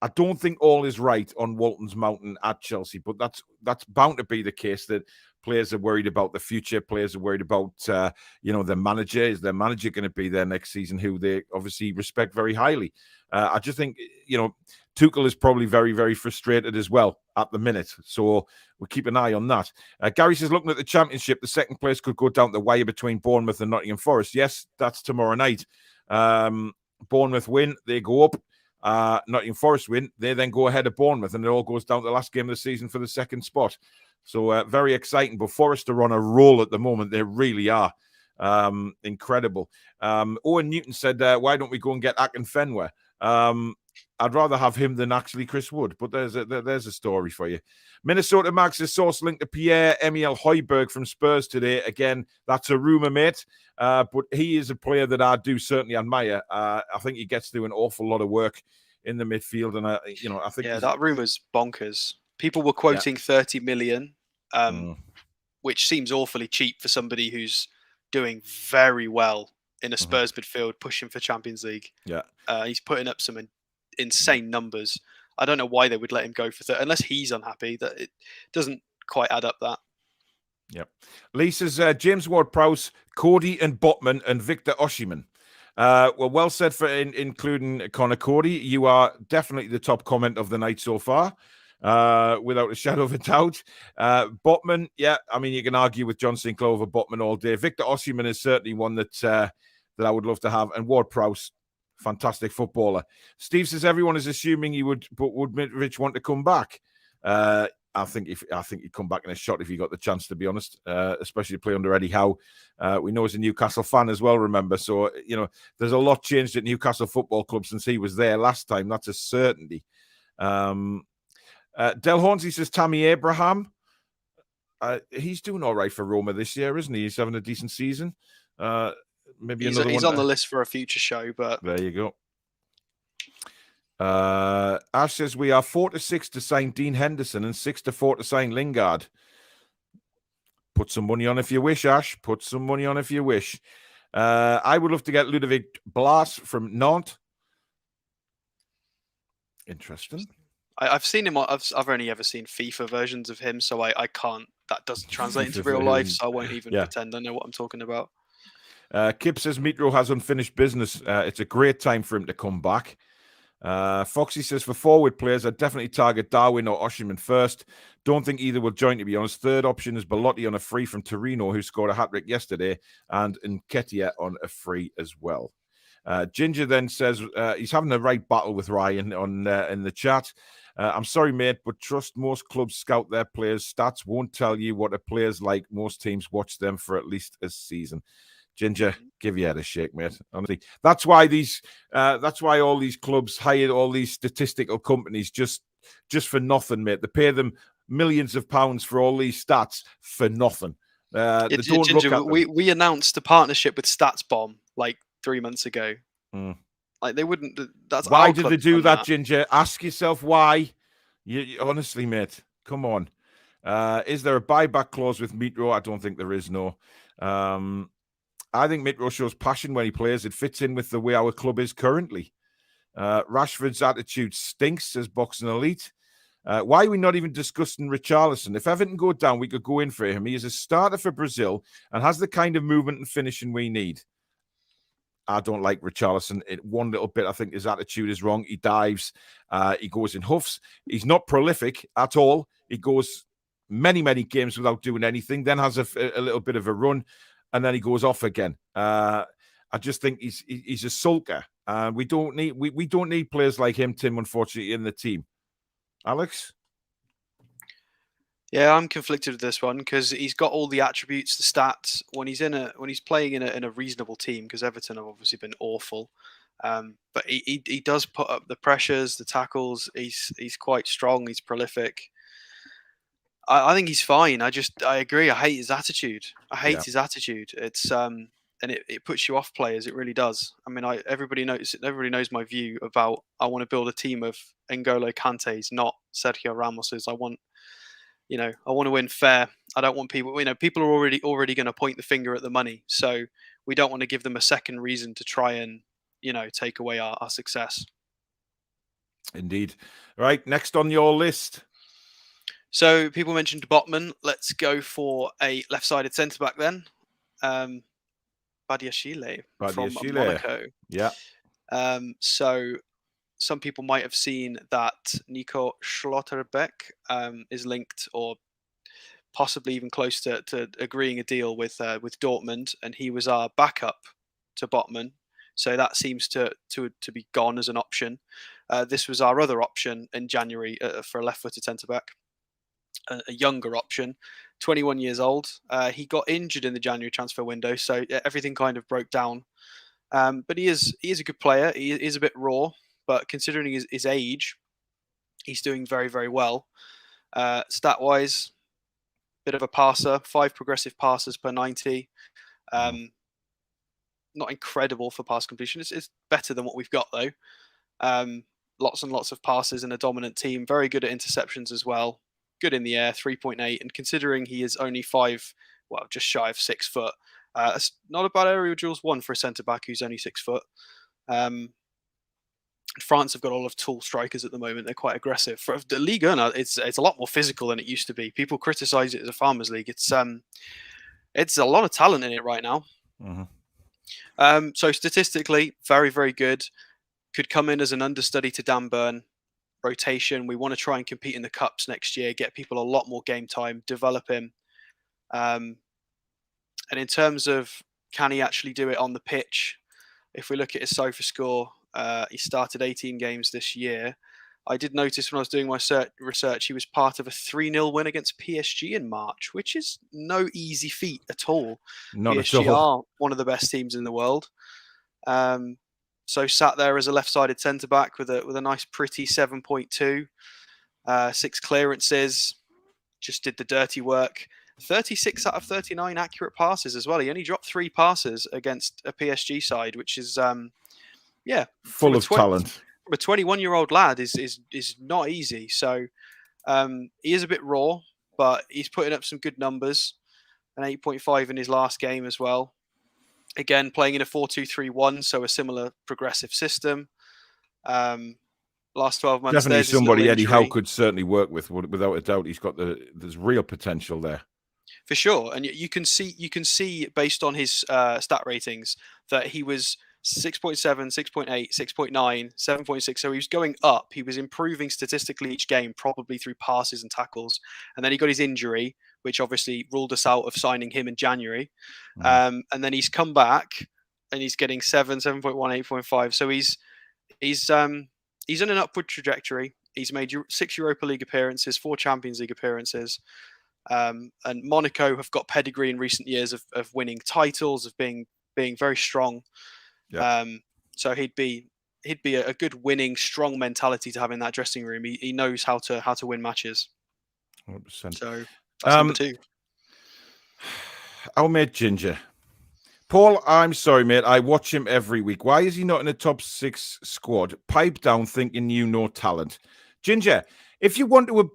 I don't think all is right on Walton's Mountain at Chelsea, but that's bound to be the case, that players are worried about the future. Players are worried about, their manager. Is their manager going to be there next season, who they obviously respect very highly? I just think, Tuchel is probably very, very frustrated as well at the minute. So we'll keep an eye on that. Gary says, looking at the Championship, the second place could go down the wire between Bournemouth and Nottingham Forest. Yes, that's tomorrow night. Bournemouth win, they go up. Nottingham Forest win, they then go ahead of Bournemouth, and it all goes down to the last game of the season for the second spot. So very exciting. But Forest are on a roll at the moment. They really are. Incredible. Owen Newton said, why don't we go and get Akinfenwa? I'd rather have him than actually Chris Wood, but there's a story for you. Minnesota Max's source linked to Pierre-Emile Højbjerg from Spurs today. Again, that's a rumour, mate. But he is a player that I do certainly admire. I think he gets through an awful lot of work in the midfield, and I think that rumour's bonkers. People were quoting 30 million, which seems awfully cheap for somebody who's doing very well in a Spurs midfield, pushing for Champions League. Yeah, he's putting up some insane numbers. I don't know why they would let him go for 30, unless he's unhappy. That it doesn't quite add up. That. Yep. Lee says, James Ward-Prowse, Cody and Botman and Victor Osimhen. Well said for including Connor Cody. You are definitely the top comment of the night so far, without a shadow of a doubt. Botman, you can argue with John Sinclair over Botman all day. Victor Osimhen is certainly one that I would love to have. And Ward-Prowse, fantastic footballer. Steve says everyone is assuming would Mitrovic want to come back? I think he'd come back in a shot if he got the chance, to be honest, especially to play under Eddie Howe. We know he's a Newcastle fan as well, remember. So, there's a lot changed at Newcastle Football Club since he was there last time. That's a certainty. Del Hornsey says Tammy Abraham. He's doing all right for Roma this year, isn't he? He's having a decent season. Maybe he's on the list for a future show, but there you go. Ash says we are 4-6 to sign Dean Henderson and 6-4 to sign Lingard. Put some money on if you wish, Ash. Put some money on if you wish. I would love to get Ludovic Blas from Nantes. Interesting. I've seen him. I've only ever seen FIFA versions of him, so I can't. That doesn't translate into real life, so I won't even pretend I know what I'm talking about. Kip says Mitro has unfinished business. It's a great time for him to come back. Foxy says for forward players, I'd definitely target Darwin or Osimhen first. Don't think either will join, to be honest. Third option is Belotti on a free from Torino, who scored a hat-trick yesterday, and Nketiah on a free as well. Ginger then says he's having a right battle with Ryan on in the chat. I'm sorry, mate, but trust most clubs scout their players. Stats won't tell you what a player's like. Most teams watch them for at least a season. Ginger, give your head a shake, mate. Honestly, that's why all these clubs hired all these statistical companies just for nothing, mate. They pay them millions of pounds for all these stats for nothing. Ginger, we announced a partnership with StatsBomb like 3 months ago. Like they wouldn't. That's why our did club they do done that, Ginger? Ask yourself why. Honestly, mate, come on. Is there a buyback clause with Mitro? I don't think there is. No. I think Mitro shows passion when he plays. It fits in with the way our club is currently. Rashford's attitude stinks, says Boxing Elite. Why are we not even discussing Richarlison? If Everton go down, we could go in for him. He is a starter for Brazil and has the kind of movement and finishing we need. I don't like Richarlison. One little bit, I think his attitude is wrong. He dives. He goes in huffs. He's not prolific at all. He goes many, many games without doing anything, then has a little bit of a run, and then he goes off again. I just think he's a sulker. We don't need players like him, Tim, unfortunately, in the team. Alex? Yeah, I'm conflicted with this one because he's got all the attributes, the stats when he's playing in a reasonable team. Because Everton have obviously been awful, but he does put up the pressures, the tackles. He's quite strong. He's prolific. I think he's fine. I agree. I hate his attitude. His attitude. It's and it puts you off players. It really does. I mean, everybody knows my view about I want to build a team of N'Golo Kantes, not Sergio Ramoses. I want to win fair. I don't want people. People are already going to point the finger at the money. So we don't want to give them a second reason to try and take away our success. Indeed. Right. Next on your list. So people mentioned Botman. Let's go for a left-sided centre-back then. Badiashile from Monaco. Yeah. So some people might have seen that Nico Schlotterbeck is linked or possibly even close to agreeing a deal with Dortmund, and he was our backup to Botman. So that seems to be gone as an option. This was our other option in January for a left-footed centre-back. A younger option, 21 years old. He got injured in the January transfer window, so everything kind of broke down. But he is a good player. He is a bit raw, but considering his age, he's doing very, very well. Stat-wise, bit of a passer, 5 progressive passes per 90. Not incredible for pass completion. It's better than what we've got, though. Lots and lots of passes in a dominant team. Very good at interceptions as well. Good in the air, 3.8, and considering he is only just shy of 6 foot, that's not a bad aerial duels one for a centre back who's only 6 foot. France have got a lot of tall strikers at the moment. They're quite aggressive. For the Ligue 1, it's a lot more physical than it used to be. People criticise it as a farmers league. It's a lot of talent in it right now. So statistically, very, very good. Could come in as an understudy to Dan Burn. Rotation. We want to try and compete in the cups next year, get people a lot more game time, develop him. And in terms of can he actually do it on the pitch, if we look at his SOFA score, he started 18 games this year. I did notice when I was doing my research, he was part of a 3-0 win against PSG in March, which is no easy feat at all. Not PSG at all. are one of the best teams in the world. So sat there as a left-sided centre-back with a nice pretty 7.2, 6 clearances, just did the dirty work. 36 out of 39 accurate passes as well. He only dropped 3 passes against a PSG side, which is full of talent. From a 21-year-old lad is not easy. So he is a bit raw, but he's putting up some good numbers. An 8.5 in his last game as well. Again, playing in a 4-2-3-1, so a similar progressive system. Last 12 months, definitely somebody Eddie Howe could certainly work with, without a doubt. He's got there's real potential there for sure, and you can see based on his stat ratings that he was 6.7, 6.8, 6.9, 7.6. So he was going up. He was improving statistically each game, probably through passes and tackles. And then he got his injury, which obviously ruled us out of signing him in January. And then he's come back and he's getting 7.1, 8.5. So he's on an upward trajectory. He's made 6 Europa League appearances, 4 Champions League appearances. And Monaco have got pedigree in recent years of winning titles, of being very strong. Yeah. So he'd be a good winning, strong mentality to have in that dressing room. He knows how to win matches. 100%. So that's number 2. Our mate Ginger Paul, I'm sorry, mate. I watch him every week. Why is he not in the top 6 squad? Pipe down thinking you know talent. Ginger, if you want to,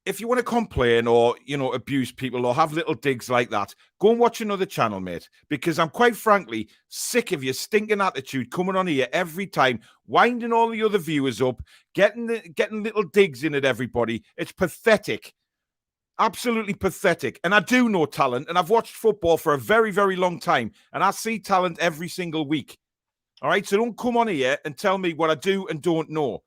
if you want to complain or, abuse people or have little digs like that, go and watch another channel, mate. Because I'm quite frankly sick of your stinking attitude coming on here every time, winding all the other viewers up, getting little digs in at everybody. It's pathetic. Absolutely pathetic. And I do know talent, and I've watched football for a very, very long time, and I see talent every single week. All right? So don't come on here and tell me what I do and don't know.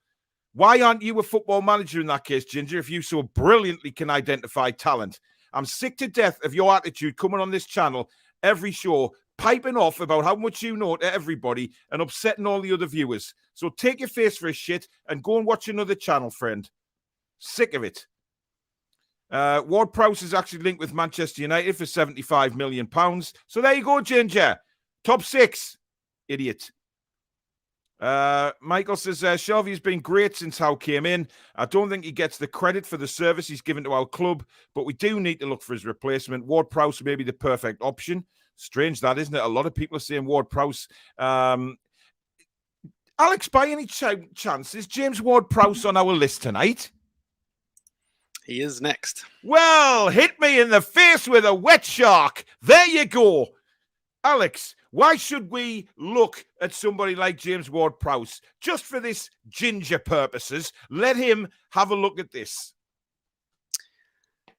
Why aren't you a football manager in that case, Ginger, if you so brilliantly can identify talent? I'm sick to death of your attitude coming on this channel every show, piping off about how much you know to everybody and upsetting all the other viewers. So take your face for a shit and go and watch another channel, friend. Sick of it. Ward-Prowse is actually linked with Manchester United for £75 million. So there you go, Ginger. Top 6. Idiot. Michael says, Shelby's been great since Howe came in. I don't think he gets the credit for the service he's given to our club, but we do need to look for his replacement. Ward-Prowse may be the perfect option. Strange that, isn't it? A lot of people are saying Ward-Prowse. Alex, by any chance, is James Ward-Prowse on our list tonight? He is next. Well, hit me in the face with a wet shark. There you go. Alex, why should we look at somebody like James Ward-Prowse? Just for this Ginger purposes, let him have a look at this.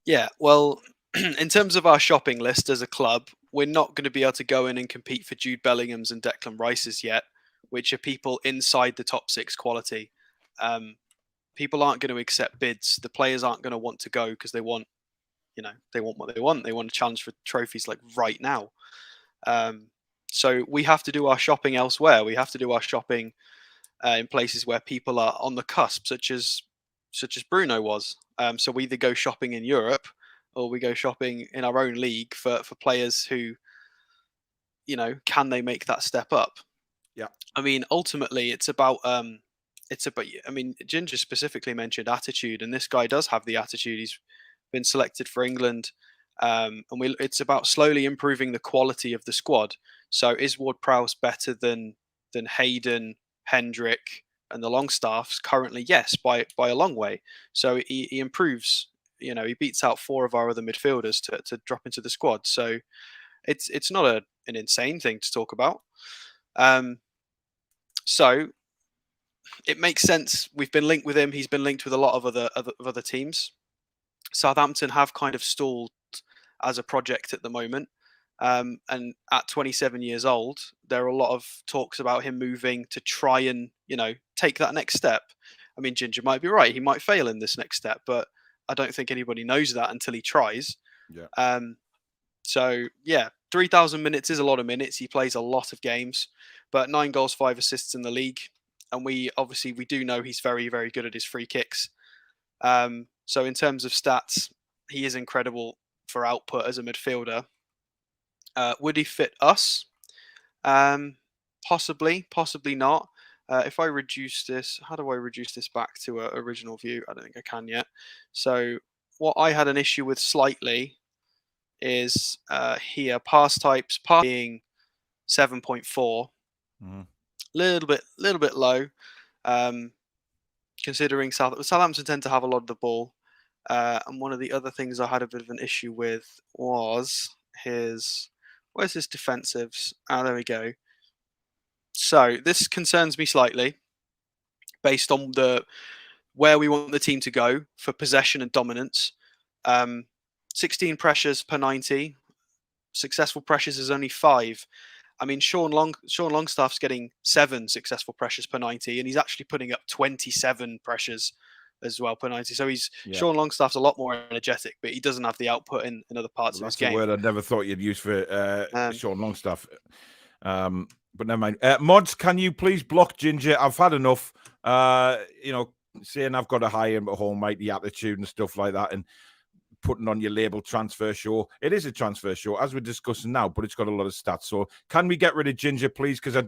Yeah, well, in terms of our shopping list as a club, we're not going to be able to go in and compete for Jude Bellingham's and Declan Rice's yet, which are people inside the top 6 quality. People aren't going to accept bids. The players aren't going to want to go because they want, they want what they want. They want a challenge for trophies like right now. So we have to do our shopping elsewhere. We have to do our shopping in places where people are on the cusp, such as Bruno was. So we either go shopping in Europe or we go shopping in our own league for players who, can they make that step up? Yeah. I mean, ultimately, it's about. Ginger specifically mentioned attitude, and this guy does have the attitude. He's been selected for England, and it's about slowly improving the quality of the squad. So, is Ward-Prowse better than Hayden, Hendrick, and the Longstaffs currently? Yes, by a long way. So he improves. He beats out 4 of our other midfielders to drop into the squad. So it's not an insane thing to talk about. So it makes sense. We've been linked with him. He's been linked with a lot of other teams. Southampton have kind of stalled as a project at the moment. And at 27 years old, there are a lot of talks about him moving to try and, take that next step. I mean, Ginger might be right. He might fail in this next step, but I don't think anybody knows that until he tries. Yeah. So, yeah, 3,000 minutes is a lot of minutes. He plays a lot of games, but 9 goals, 5 assists in the league. And we do know he's very, very good at his free kicks. So in terms of stats, he is incredible for output as a midfielder. Would he fit us? Possibly, possibly not. If I reduce this, how do I reduce this back to an original view? I don't think I can yet. So what I had an issue with slightly is here, pass types, pass being 7.4. Little bit low, considering Southampton tend to have a lot of the ball. And one of the other things I had a bit of an issue with was where's his defensives? There we go. So this concerns me slightly based on where we want the team to go for possession and dominance. 16 pressures per 90. Successful pressures is only 5. I mean, Sean Longstaff's getting 7 successful pressures per 90, and he's actually putting up 27 pressures as well per 90. So Sean Longstaff's a lot more energetic, but he doesn't have the output in other parts of his game. That's a word I never thought you'd use for Sean Longstaff. But never mind. Mods, can you please block Ginger? I've had enough. Saying I've got a high and home mighty attitude and stuff like that, and putting on your label transfer show. It is a transfer show, as we're discussing now, but it's got a lot of stats. So can we get rid of Ginger, please? Because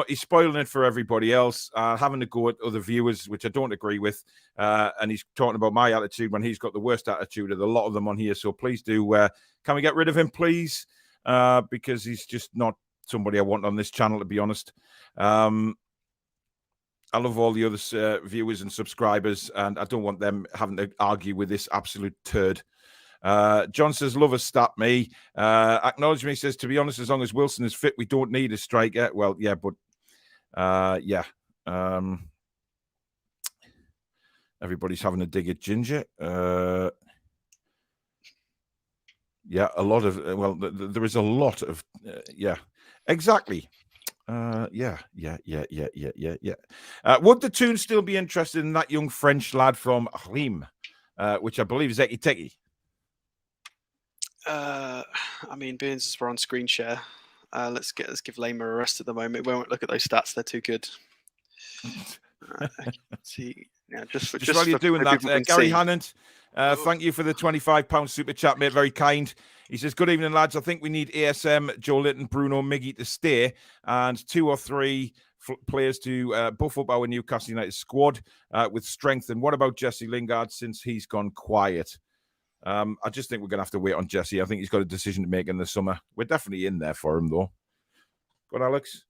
he's spoiling it for everybody else, having to go at other viewers, which I don't agree with. And he's talking about my attitude when he's got the worst attitude of a lot of them on here. So please do. Can we get rid of him, please? because he's just not somebody I want on this channel, to be honest. I love all the other viewers and subscribers, and I don't want them having to argue with this absolute turd. John says, love a stat, me. Acknowledge me says, to be honest, as long as Wilson is fit, we don't need a striker. Well, yeah, but yeah. Everybody's having a dig at Ginger. Yeah, a lot of, well, there is a lot of, yeah, exactly. Yeah. Would the Toon still be interested in that young French lad from Reims, which I believe is Eki Teki? I mean, being as we're on screen share, let's give Lama a rest at the moment. We won't look at those stats; they're too good. See, yeah, just while you're doing that, Gary Hannant, thank you for the £25 super chat, mate. Very kind. He says, good evening, lads. I think we need ASM, Joe Litton, Bruno, Miggy to stay, and 2 or 3 players to buff up our Newcastle United squad with strength. And what about Jesse Lingard since he's gone quiet? I just think we're going to have to wait on Jesse. I think he's got a decision to make in the summer. We're definitely in there for him, though. Go on, Alex.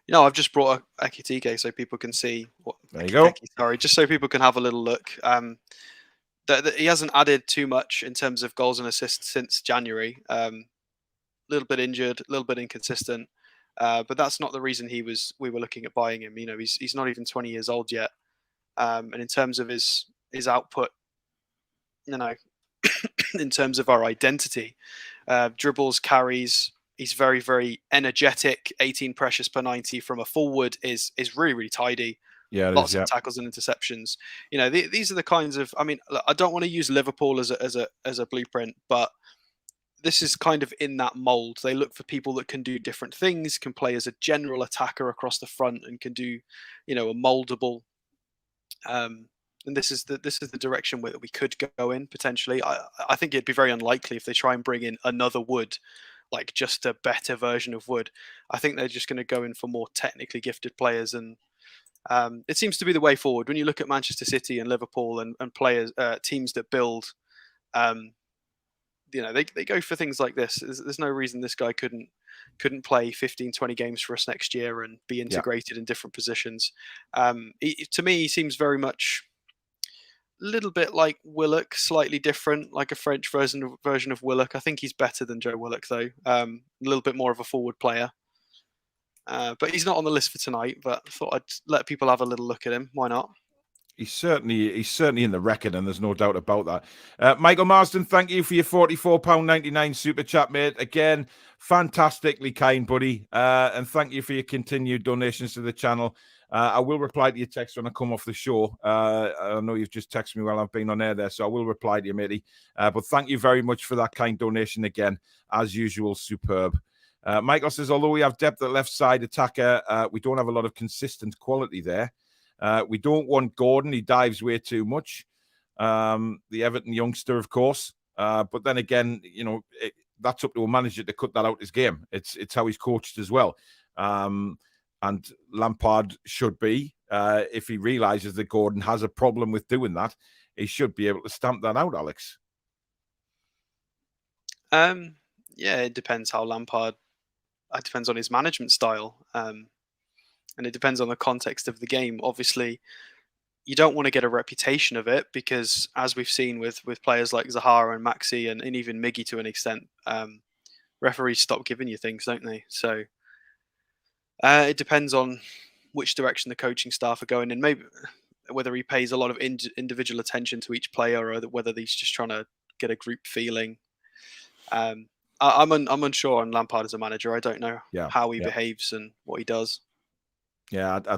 You know, I've just brought a Ekitike so people can see what. There you go. Sorry, just so people can have a little look. He hasn't added too much in terms of goals and assists since January. A little bit injured, a little bit inconsistent, but that's not the reason we were looking at buying him. You know, he's not even 20 years old yet, and in terms of his output, you know, in terms of our identity, dribbles, carries. He's very, very energetic. 18 pressures per 90 from a forward is really, really tidy. Yeah, lots of tackles and interceptions. You know, these are the kinds of. I mean, I don't want to use Liverpool as a blueprint, but this is kind of in that mold. They look for people that can do different things, can play as a general attacker across the front, and can do, you know, a moldable. And this is the direction where we could go in potentially. I think it'd be very unlikely if they try and bring in another Wood, like just a better version of Wood. I think they're just going to go in for more technically gifted players, and it seems to be the way forward. When you look at Manchester City and Liverpool and players, teams that build, you know, they go for things like this. There's no reason this guy couldn't play 15, 20 games for us next year and be integrated in different positions. To me, he seems very much a little bit like Willock, slightly different, like a French version of Willock. I think he's better than Joe Willock, though. A little bit more of a forward player. But he's not on the list for tonight, but I thought I'd let people have a little look at him. Why not? He's certainly in the record, and there's no doubt about that. Michael Marsden, thank you for your £44.99 super chat, mate. Again, fantastically kind, buddy. And thank you for your continued donations to the channel. I will reply to your text when I come off the show. I know you've just texted me while I've been on air there, so I will reply to you, matey. But thank you very much for that kind donation again. As usual, superb. Michael says, although we have depth at left side attacker, we don't have a lot of consistent quality there. We don't want Gordon. He dives way too much. The Everton youngster, of course. But then again, you know, that's up to a manager to cut that out his game. It's how he's coached as well. And Lampard should be, if he realizes that Gordon has a problem with doing that, he should be able to stamp that out, Alex. Yeah, it depends how Lampard. It depends on his management style. And it depends on the context of the game. Obviously, you don't want to get a reputation of it because, as we've seen with players like Zaha and Maxi and even Miggy to an extent, referees stop giving you things, don't they? So it depends on which direction the coaching staff are going in. Maybe whether he pays a lot of individual attention to each player, or whether he's just trying to get a group feeling. I'm unsure on Lampard as a manager. I don't know how he behaves and what he does. Yeah, I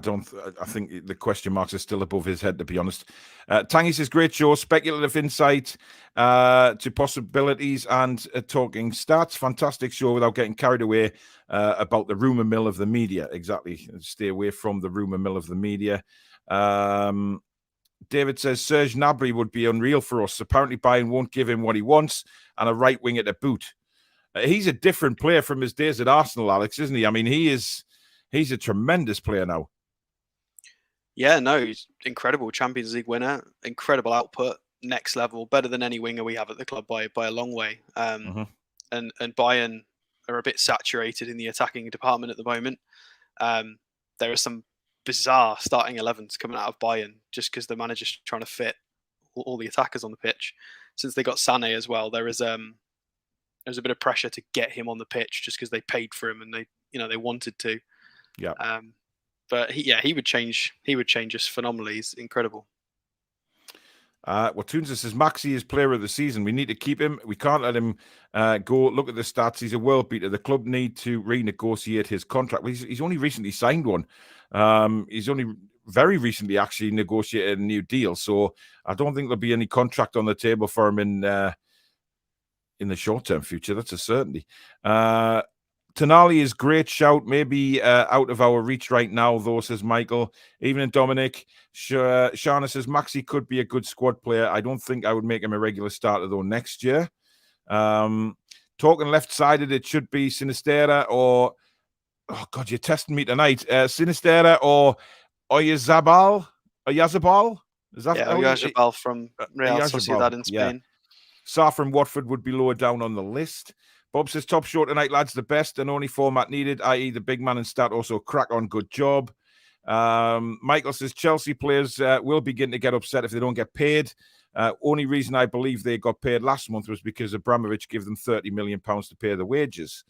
think the question marks are still above his head, to be honest. Tangy says, great show, speculative insight to possibilities and talking stats. Fantastic show without getting carried away about the rumour mill of the media. Exactly. Stay away from the rumour mill of the media. David says, Serge Gnabry would be unreal for us. Apparently Bayern won't give him what he wants and a right winger to boot. He's a different player from his days at Arsenal, Alex, isn't he? I mean, he's a tremendous player now. Yeah, no, he's incredible. Champions League winner, incredible output, next level, better than any winger we have at the club by a long way. and Bayern are a bit saturated in the attacking department at the moment. There are some bizarre starting 11s coming out of Bayern just because the manager's trying to fit all the attackers on the pitch. Since they got Sané as well, there's a bit of pressure to get him on the pitch just because they paid for him and they wanted to. Yeah. But he would change. He would change us phenomenally. He's incredible. Well, Toon says Maxi is player of the season. We need to keep him. We can't let him go. Look at the stats. He's a world beater. The club need to renegotiate his contract. Well, he's only recently signed one. He's only very recently actually negotiated a new deal. So I don't think there'll be any contract on the table for him in the short-term future. That's a certainty. Tonali is great shout. Maybe out of our reach right now, though, says Michael. Evening, Dominic. Shana says Maxi could be a good squad player. I don't think I would make him a regular starter, though, next year. Talking left-sided, it should be Sinistera or... Oh, God, you're testing me tonight. Sinistera or Oyazabal? Oyazabal? Is that Oyazabal from Real Sociedad in Spain. Yeah. Sarr from Watford would be lower down on the list. Bob says, top show tonight, lads, the best and only format needed, i.e. the big man and stat also crack on, good job. Michael says, Chelsea players will begin to get upset if they don't get paid. Only reason I believe they got paid last month was because Abramovich gave them £30 million to pay the wages.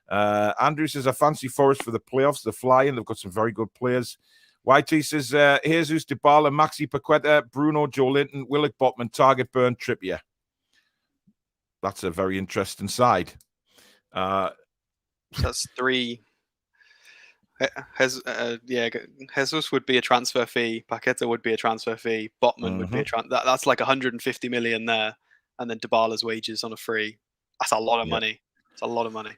Andrew says, I fancy Forest for the playoffs. They're flying. They've got some very good players. YT says, Jesus, Dybala, Maxi Paqueta, Bruno, Joe Linton, Willock, Botman, Target, Burn, Trippier. That's a very interesting side. That's three. Jesus would be a transfer fee. Paqueta would be a transfer fee. Botman would be a that's like 150 million there, and then Dybala's wages on a free. That's a lot of money. It's a lot of money.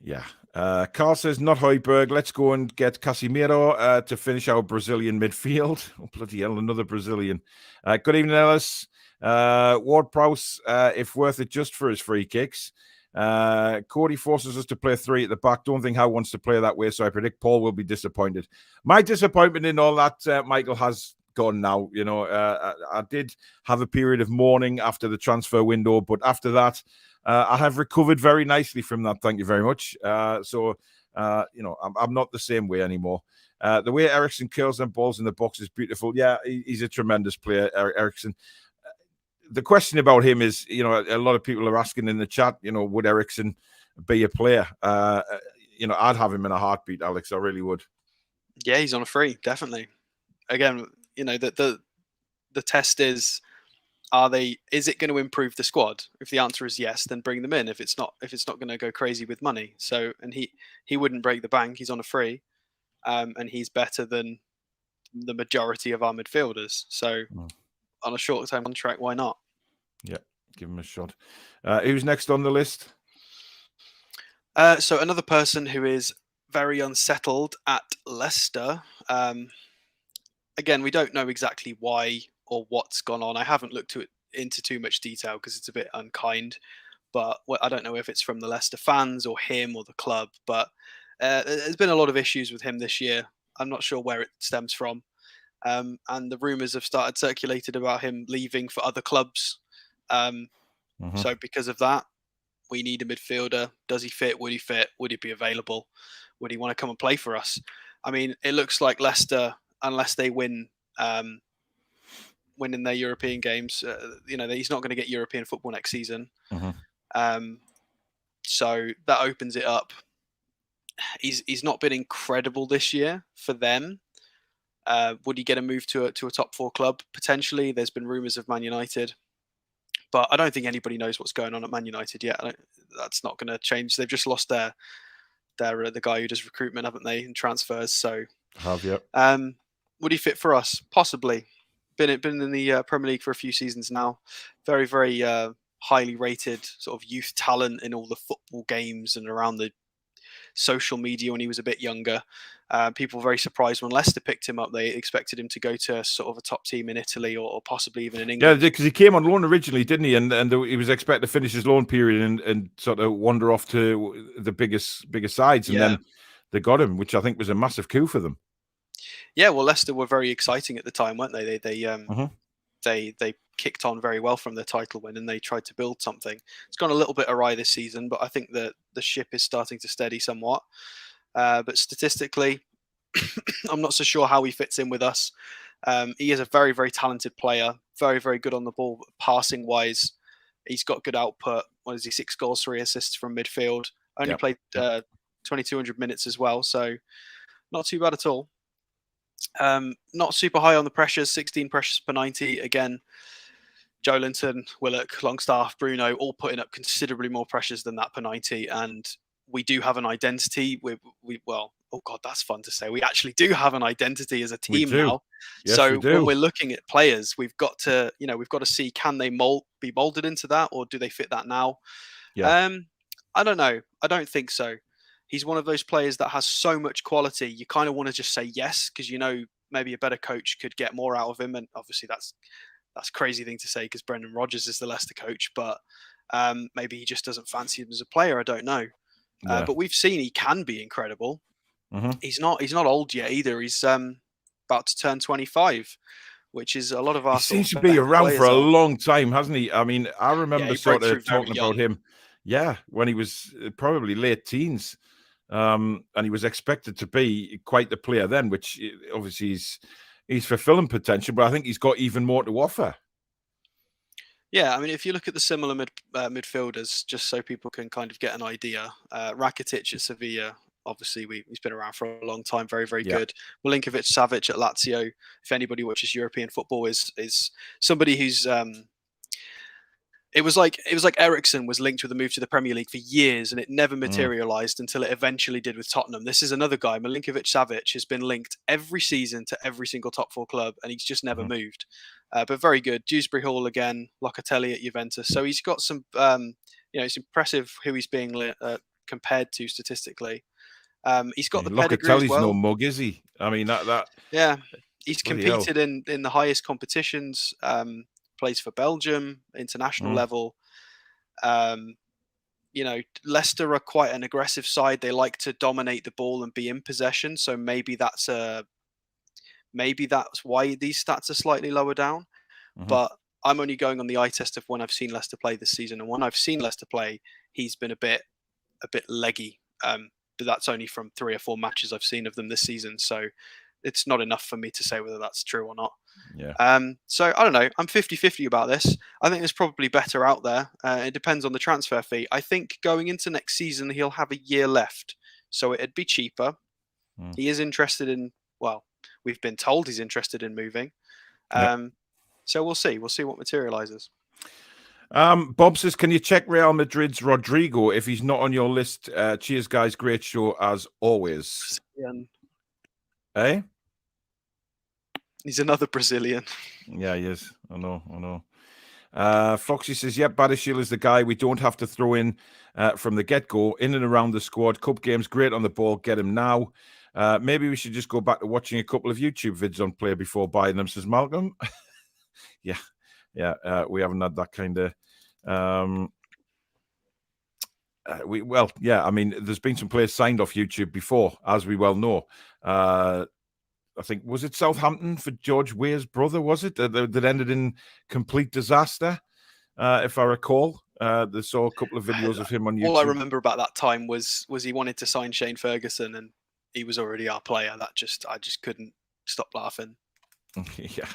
Yeah. Carl says, not Højbjerg. Let's go and get Casemiro to finish our Brazilian midfield. Oh, bloody hell, another Brazilian. Good evening, Ellis. Ward-Prowse, if worth it just for his free kicks. Cody forces us to play three at the back. Don't think Howe wants to play that way, so I predict Paul will be disappointed. My disappointment in all that, Michael, has gone now. You know, I did have a period of mourning after the transfer window, but after that, I have recovered very nicely from that. Thank you very much. So, you know, I'm not the same way anymore. The way Eriksen curls them balls in the box is beautiful. Yeah, he's a tremendous player, Eriksen. The question about him is, you know, a lot of people are asking in the chat, you know, would Eriksen be a player? You know, I'd have him in a heartbeat, Alex. I really would. Yeah, he's on a free, definitely. Again, you know, the test is, is it going to improve the squad? If the answer is yes, then bring them in. If it's not going to go crazy with money. So, and he wouldn't break the bank. He's on a free, and he's better than the majority of our midfielders. So, on a short-term contract, why not? Yeah, give him a shot. Who's next on the list? So another person who is very unsettled at Leicester. Again, we don't know exactly why or what's gone on. I haven't looked into too much detail because it's a bit unkind. But I don't know if it's from the Leicester fans or him or the club. But there's been a lot of issues with him this year. I'm not sure where it stems from. And the rumours have started circulated about him leaving for other clubs. So because of that, we need a midfielder. Does he fit? Would he fit? Would he be available? Would he want to come and play for us? I mean, it looks like Leicester, unless they win in their European games, you know, he's not going to get European football next season. So that opens it up. He's not been incredible this year for them. Would he get a move to a top four club? Potentially. There's been rumours of Man United, but I don't think anybody knows what's going on at Man United yet. That's not going to change. They've just lost the guy who does recruitment, haven't they, in transfers? So, would he fit for us? Possibly. Been in the Premier League for a few seasons now. Very, very highly rated sort of youth talent in all the football games and around the social media when he was a bit younger. People were very surprised when Leicester picked him up. They expected him to go to sort of a top team in Italy or possibly even in England. Yeah, because he came on loan originally, didn't he? And he was expected to finish his loan period and sort of wander off to the bigger sides. And then they got him, which I think was a massive coup for them. Yeah, well, Leicester were very exciting at the time, weren't they? they kicked on very well from their title win and they tried to build something. It's gone a little bit awry this season, but I think that the ship is starting to steady somewhat. But statistically, I'm not so sure how he fits in with us. He is a very, very talented player, very, very good on the ball, passing wise. He's got good output. What is he? 6 goals, 3 assists from midfield. Only played 2,200 minutes as well, so not too bad at all. Not super high on the pressures, 16 pressures per 90. Again, Joelinton, Willock, Longstaff, Bruno, all putting up considerably more pressures than that per 90. And we do have an identity. Well, oh God, that's fun to say. We actually do have an identity as a team now. Yes, so we do. when we're looking at players, we've got to see, can they be molded into that, or do they fit that now? Yeah. I don't know. I don't think so. He's one of those players that has so much quality. You kind of want to just say yes, because maybe a better coach could get more out of him. And obviously that's a crazy thing to say because Brendan Rodgers is the Leicester coach, but maybe he just doesn't fancy him as a player. I don't know. Yeah. But we've seen he can be incredible. Mm-hmm. He's not old yet either. He's about to turn 25, which is a lot of our. He seems to be around for a long time, hasn't he? I mean, I remember sort of talking about him. Yeah, when he was probably late teens, and he was expected to be quite the player then, which obviously he's fulfilling potential, but I think he's got even more to offer. Yeah, I mean, if you look at the similar midfielders, just so people can kind of get an idea, Rakitic at Sevilla, obviously he's been around for a long time, very, very good. Milinkovic Savic at Lazio, if anybody watches European football, is somebody who's it was like Eriksen was linked with a move to the Premier League for years, and it never materialised until it eventually did with Tottenham. This is another guy, Milinkovic Savic, has been linked every season to every single top 4 club, and he's just never moved. But very good. Dewsbury Hall again, Locatelli at Juventus. So he's got some, it's impressive who he's being compared to statistically. He's got the pedigree as well. Locatelli's no mug, is he? I mean, that. Yeah, he's competed in the highest competitions. Plays for Belgium, international level. Leicester are quite an aggressive side. They like to dominate the ball and be in possession. So maybe that's why these stats are slightly lower down. But I'm only going on the eye test of when I've seen Leicester play this season. And when I've seen Leicester play, he's been a bit leggy. But that's only from 3 or 4 matches I've seen of them this season. So it's not enough for me to say whether that's true or not. Yeah. So I don't know. I'm 50-50 about this. I think there's probably better out there. It depends on the transfer fee. I think going into next season, he'll have a year left. So it'd be cheaper. He is interested in, we've been told he's interested in moving. So we'll see. We'll see what materializes. Bob says, can you check Real Madrid's Rodrigo if he's not on your list? Cheers, guys. Great show as always. Eh? He's another Brazilian. Yeah, he is. I know. Foxy says, yep, Badishil is the guy we don't have to throw in from the get-go, in and around the squad. Cup games, great on the ball. Get him now. Maybe we should just go back to watching a couple of YouTube vids on play before buying them, says Malcolm. Yeah. We haven't had that kind of... I mean, there's been some players signed off YouTube before, as we well know. I think, was it Southampton for George Weah's brother, was it? That ended in complete disaster, if I recall. They saw a couple of videos of him on YouTube. All I remember about that time was he wanted to sign Shane Ferguson, and he was already our player. I just couldn't stop laughing. Yeah.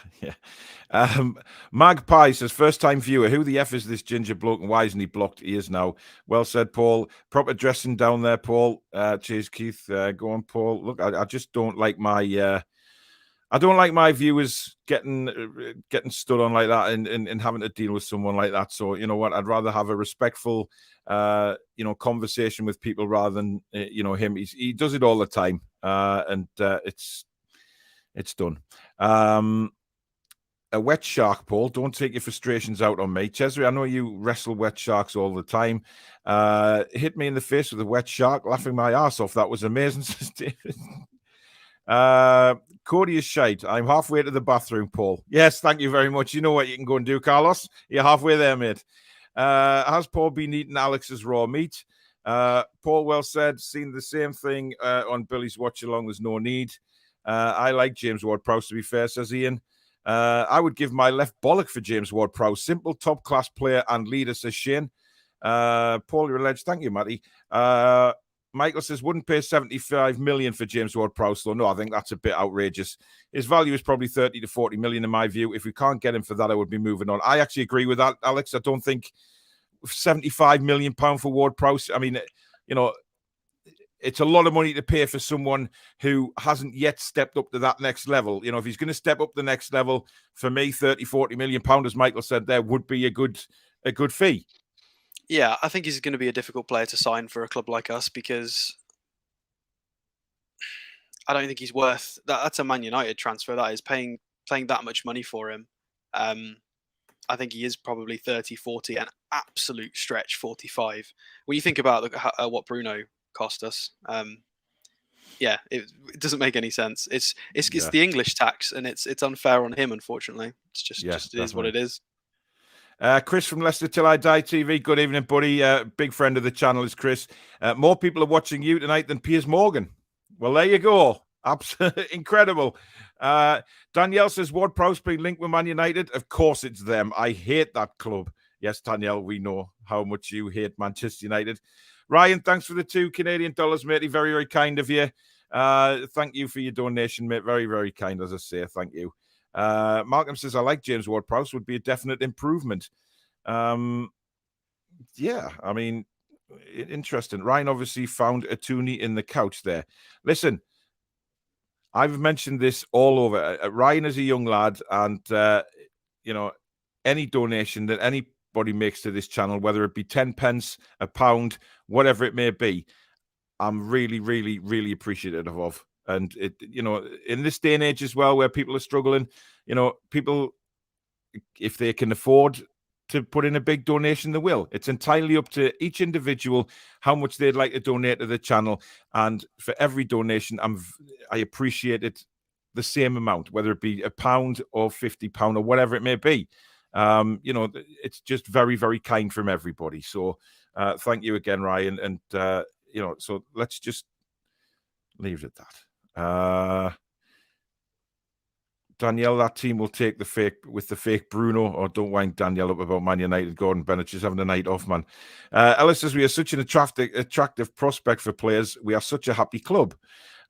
Magpie says, first time viewer, who the F is this ginger bloke and why isn't he blocked? He is now. Well said, Paul. Proper dressing down there, Paul. Cheers, Keith. Go on, Paul. Look, I just don't like my viewers getting stood on like that and having to deal with someone like that. So you know what, I'd rather have a respectful conversation with people rather than him. He does it all the time, and it's done. A wet shark, Paul. Don't take your frustrations out on me. Cesare, I know you wrestle wet sharks all the time. Hit me in the face with a wet shark, laughing my ass off. That was amazing, says David. Cody is shite. I'm halfway to the bathroom, Paul. Yes, thank you very much. You know what you can go and do, Carlos. You're halfway there, mate. Has Paul been eating Alex's raw meat? Paul, well said. Seen the same thing on Billy's watch along. There's no need. I like James Ward-Prowse, to be fair, says Ian. I would give my left bollock for James Ward-Prowse. Simple, top-class player and leader, says Shane. Paul Relege, thank you, Matty. Michael says, wouldn't pay 75 million for James Ward-Prowse, though. No, I think that's a bit outrageous. His value is probably 30 to 40 million in my view. If we can't get him for that, I would be moving on. I actually agree with that, Alex. I don't think 75 million pound for Ward-Prowse. I mean, you know, it's a lot of money to pay for someone who hasn't yet stepped up to that next level. You know, if he's going to step up the next level, for me, 30, 40 million pound, as Michael said there, would be a good fee. Yeah, I think he's going to be a difficult player to sign for a club like us because I don't think he's worth that. That's a Man United transfer. That is paying that much money for him. I think he is probably 30, 40, an absolute stretch 45. When you think about what Bruno cost us, yeah, it doesn't make any sense. It's the English tax, and it's unfair on him. Unfortunately, it's just it is what it is. Chris from Leicester Till I Die TV. Good evening, buddy. Big friend of the channel is Chris. More people are watching you tonight than Piers Morgan. Well, there you go. Absolutely incredible. Danielle says, Ward-Prowse being linked with Man United. Of course it's them. I hate that club. Yes, Danielle, we know how much you hate Manchester United. Ryan, thanks for the $2 Canadian, matey. Very, very kind of you. Thank you for your donation, mate. Very, very kind, as I say. Thank you. Malcolm says, I like James Ward-Prowse, would be a definite improvement. Yeah, I mean, interesting. Ryan obviously found a toonie in the couch there. Listen, I've mentioned this all over. Ryan is a young lad, and, you know, any donation that anybody makes to this channel, whether it be 10 pence, a pound, whatever it may be, I'm really, really, really appreciative of. And, you know, in this day and age as well, where people are struggling, you know, people, if they can afford to put in a big donation, they will. It's entirely up to each individual how much they'd like to donate to the channel. And for every donation, I appreciate it the same amount, whether it be a pound or £50 or whatever it may be. You know, it's just very, very kind from everybody. So thank you again, Ryan. And, you know, so let's just leave it at that. Danielle, that team will take the fake Bruno, or don't wind Danielle up about Man United. Gordon Bennett just having a night off, man. Ellis says, we are such an attractive prospect for players. We are such a happy club.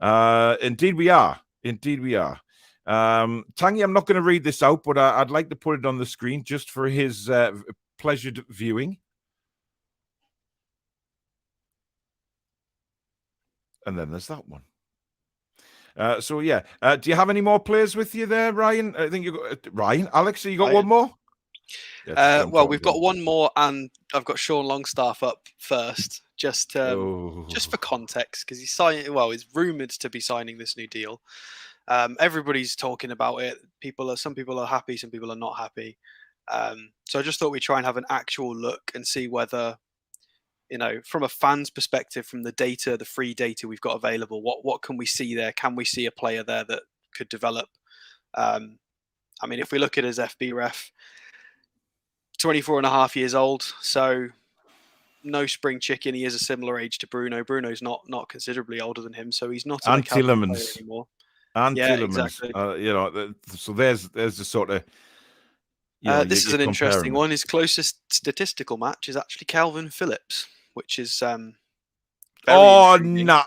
Indeed we are. Indeed we are. Tangy, I'm not going to read this out, but I'd like to put it on the screen just for his pleasured viewing. And then there's that one. So yeah, do you have any more players with you there, Ryan? I think you got Ryan. Alex, you got one more? Well, we've got one more, and I've got Sean Longstaff up first, just for context, because he's signing. Well, he's rumored to be signing this new deal. Everybody's talking about it. Some people are happy, some people are not happy. So I just thought we'd try and have an actual look and see whether, you know, from a fan's perspective, from the data, the free data we've got available, what can we see there? Can we see a player there that could develop? I mean, if we look at his FB ref, 24.5 years old, so no spring chicken. He is a similar age to Bruno. Bruno's not considerably older than him, so he's not an academy player anymore. Exactly. You know, so there's the sort of. You know, this is an interesting one. His closest statistical match is actually Calvin Phillips, which is very intriguing. And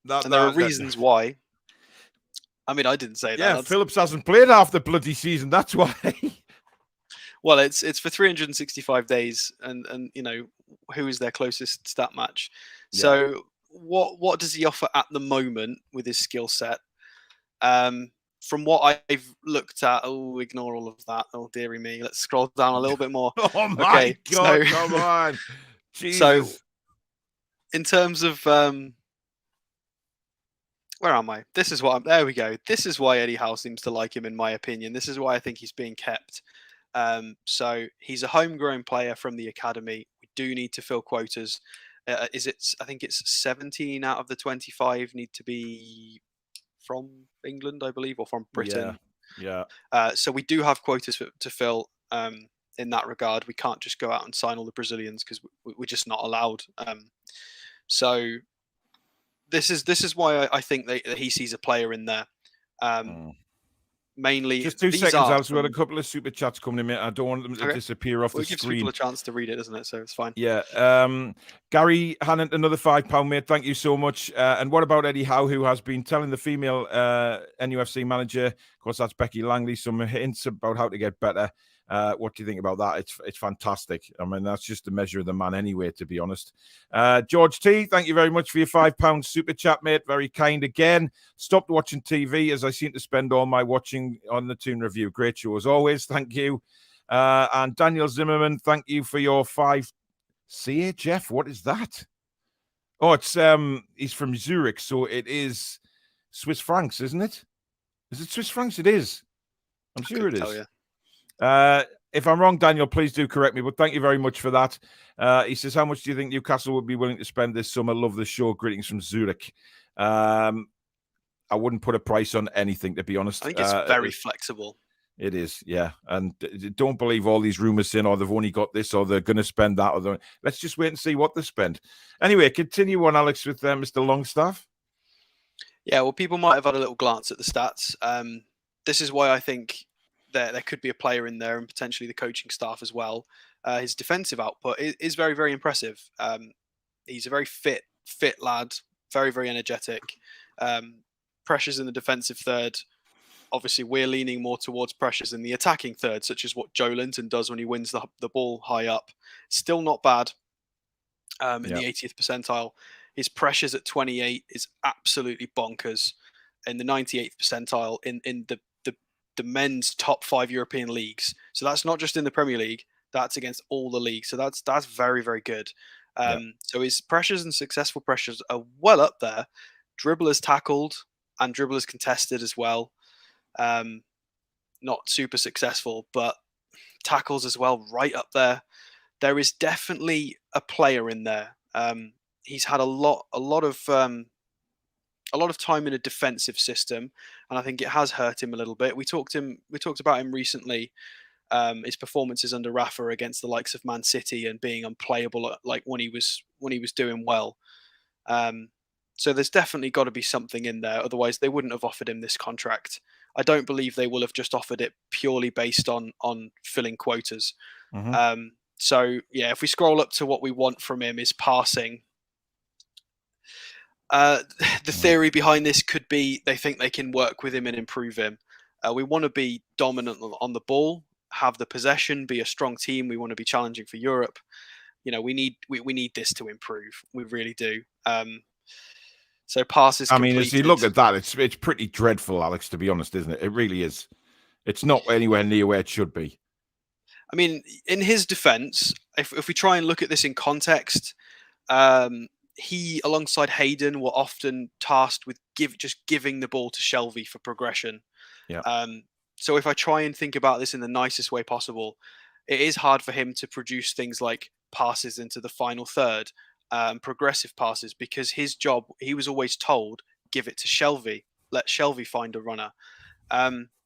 there are reasons why. I mean, I didn't say that. Yeah, Phillips hasn't played half the bloody season. That's why. Well, it's for 365 days, and you know, who is their closest stat match? Yeah. So what does he offer at the moment with his skill set? From what I've looked at, ignore all of that. Oh, dearie me. Let's scroll down a little bit more. Oh my God, come on. Jesus. So, in terms of, where am I? There we go. This is why Eddie Howe seems to like him, in my opinion. This is why I think he's being kept. So, he's a homegrown player from the academy. We do need to fill quotas. I think it's 17 out of the 25 need to be from England, I believe, or from Britain. Yeah. So we do have quotas to fill in that regard. We can't just go out and sign all the Brazilians because we're just not allowed. So this is why I think that he sees a player in there. mainly. Just 2 these seconds, are Alex. We've got a couple of super chats coming in, mate. I don't want them to disappear off well, the it gives screen. people a chance to read it, doesn't it? So it's fine. Yeah. Gary Hannant, another £5, mate. Thank you so much. And what about Eddie Howe, who has been telling the female NUFC manager, of course, that's Becky Langley, some hints about how to get better. What do you think about that? It's fantastic. I mean, that's just the measure of the man anyway, to be honest. George T, thank you very much for your £5 super chat, mate. Very kind again. Stopped watching TV as I seem to spend all my watching on the Toon Review. Great show as always. Thank you. And Daniel Zimmerman, thank you for your 5 CHF. What is that? Oh, it's he's from Zurich, so it is Swiss francs, isn't it? Is it Swiss francs? It is. I'm sure it is. If I'm wrong, Daniel, please do correct me. But thank you very much for that. He says, "How much do you think Newcastle would be willing to spend this summer? Love the show. Greetings from Zurich." I wouldn't put a price on anything, to be honest. I think it's very flexible. It is, yeah. And don't believe all these rumors saying, oh, they've only got this or they're going to spend that. Let's just wait and see what they spend. Anyway, continue on, Alex, with Mr. Longstaff. Yeah, well, people might have had a little glance at the stats. This is why I think there could be a player in there and potentially the coaching staff as well. His defensive output is very, very impressive. He's a very fit lad, very, very energetic. Pressures in the defensive third. Obviously, we're leaning more towards pressures in the attacking third, such as what Joe Linton does when he wins the ball high up. Still not bad in the 80th percentile. His pressures at 28 is absolutely bonkers. In the 98th percentile in the men's top 5 European leagues. So that's not just in the Premier League. That's against all the leagues. So that's very, very good. So his pressures and successful pressures are well up there. Dribblers tackled and dribblers contested as well. Not super successful, but tackles as well, right up there. There is definitely a player in there. He's had a lot of time in a defensive system, and I think it has hurt him a little bit. We talked about him recently. His performances under Rafa against the likes of Man City and being unplayable, like when he was doing well. So there's definitely got to be something in there. Otherwise, they wouldn't have offered him this contract. I don't believe they will have just offered it purely based on filling quotas. Mm-hmm. So yeah, if we scroll up to what we want from him is passing. The theory behind this could be they think they can work with him and improve him. We want to be dominant on the ball, have the possession, be a strong team. We want to be challenging for Europe. We need this to improve. We really do. So passes completed. I mean, as you look at that, it's pretty dreadful, Alex, to be honest, isn't it? It really is. It's not anywhere near where it should be. I mean, in his defense, if we try and look at this in context, he, alongside Hayden, were often tasked with giving the ball to Shelvey for progression. Yeah. So if I try and think about this in the nicest way possible, it is hard for him to produce things like passes into the final third, progressive passes, because his job, he was always told, give it to Shelvey, let Shelvey find a runner.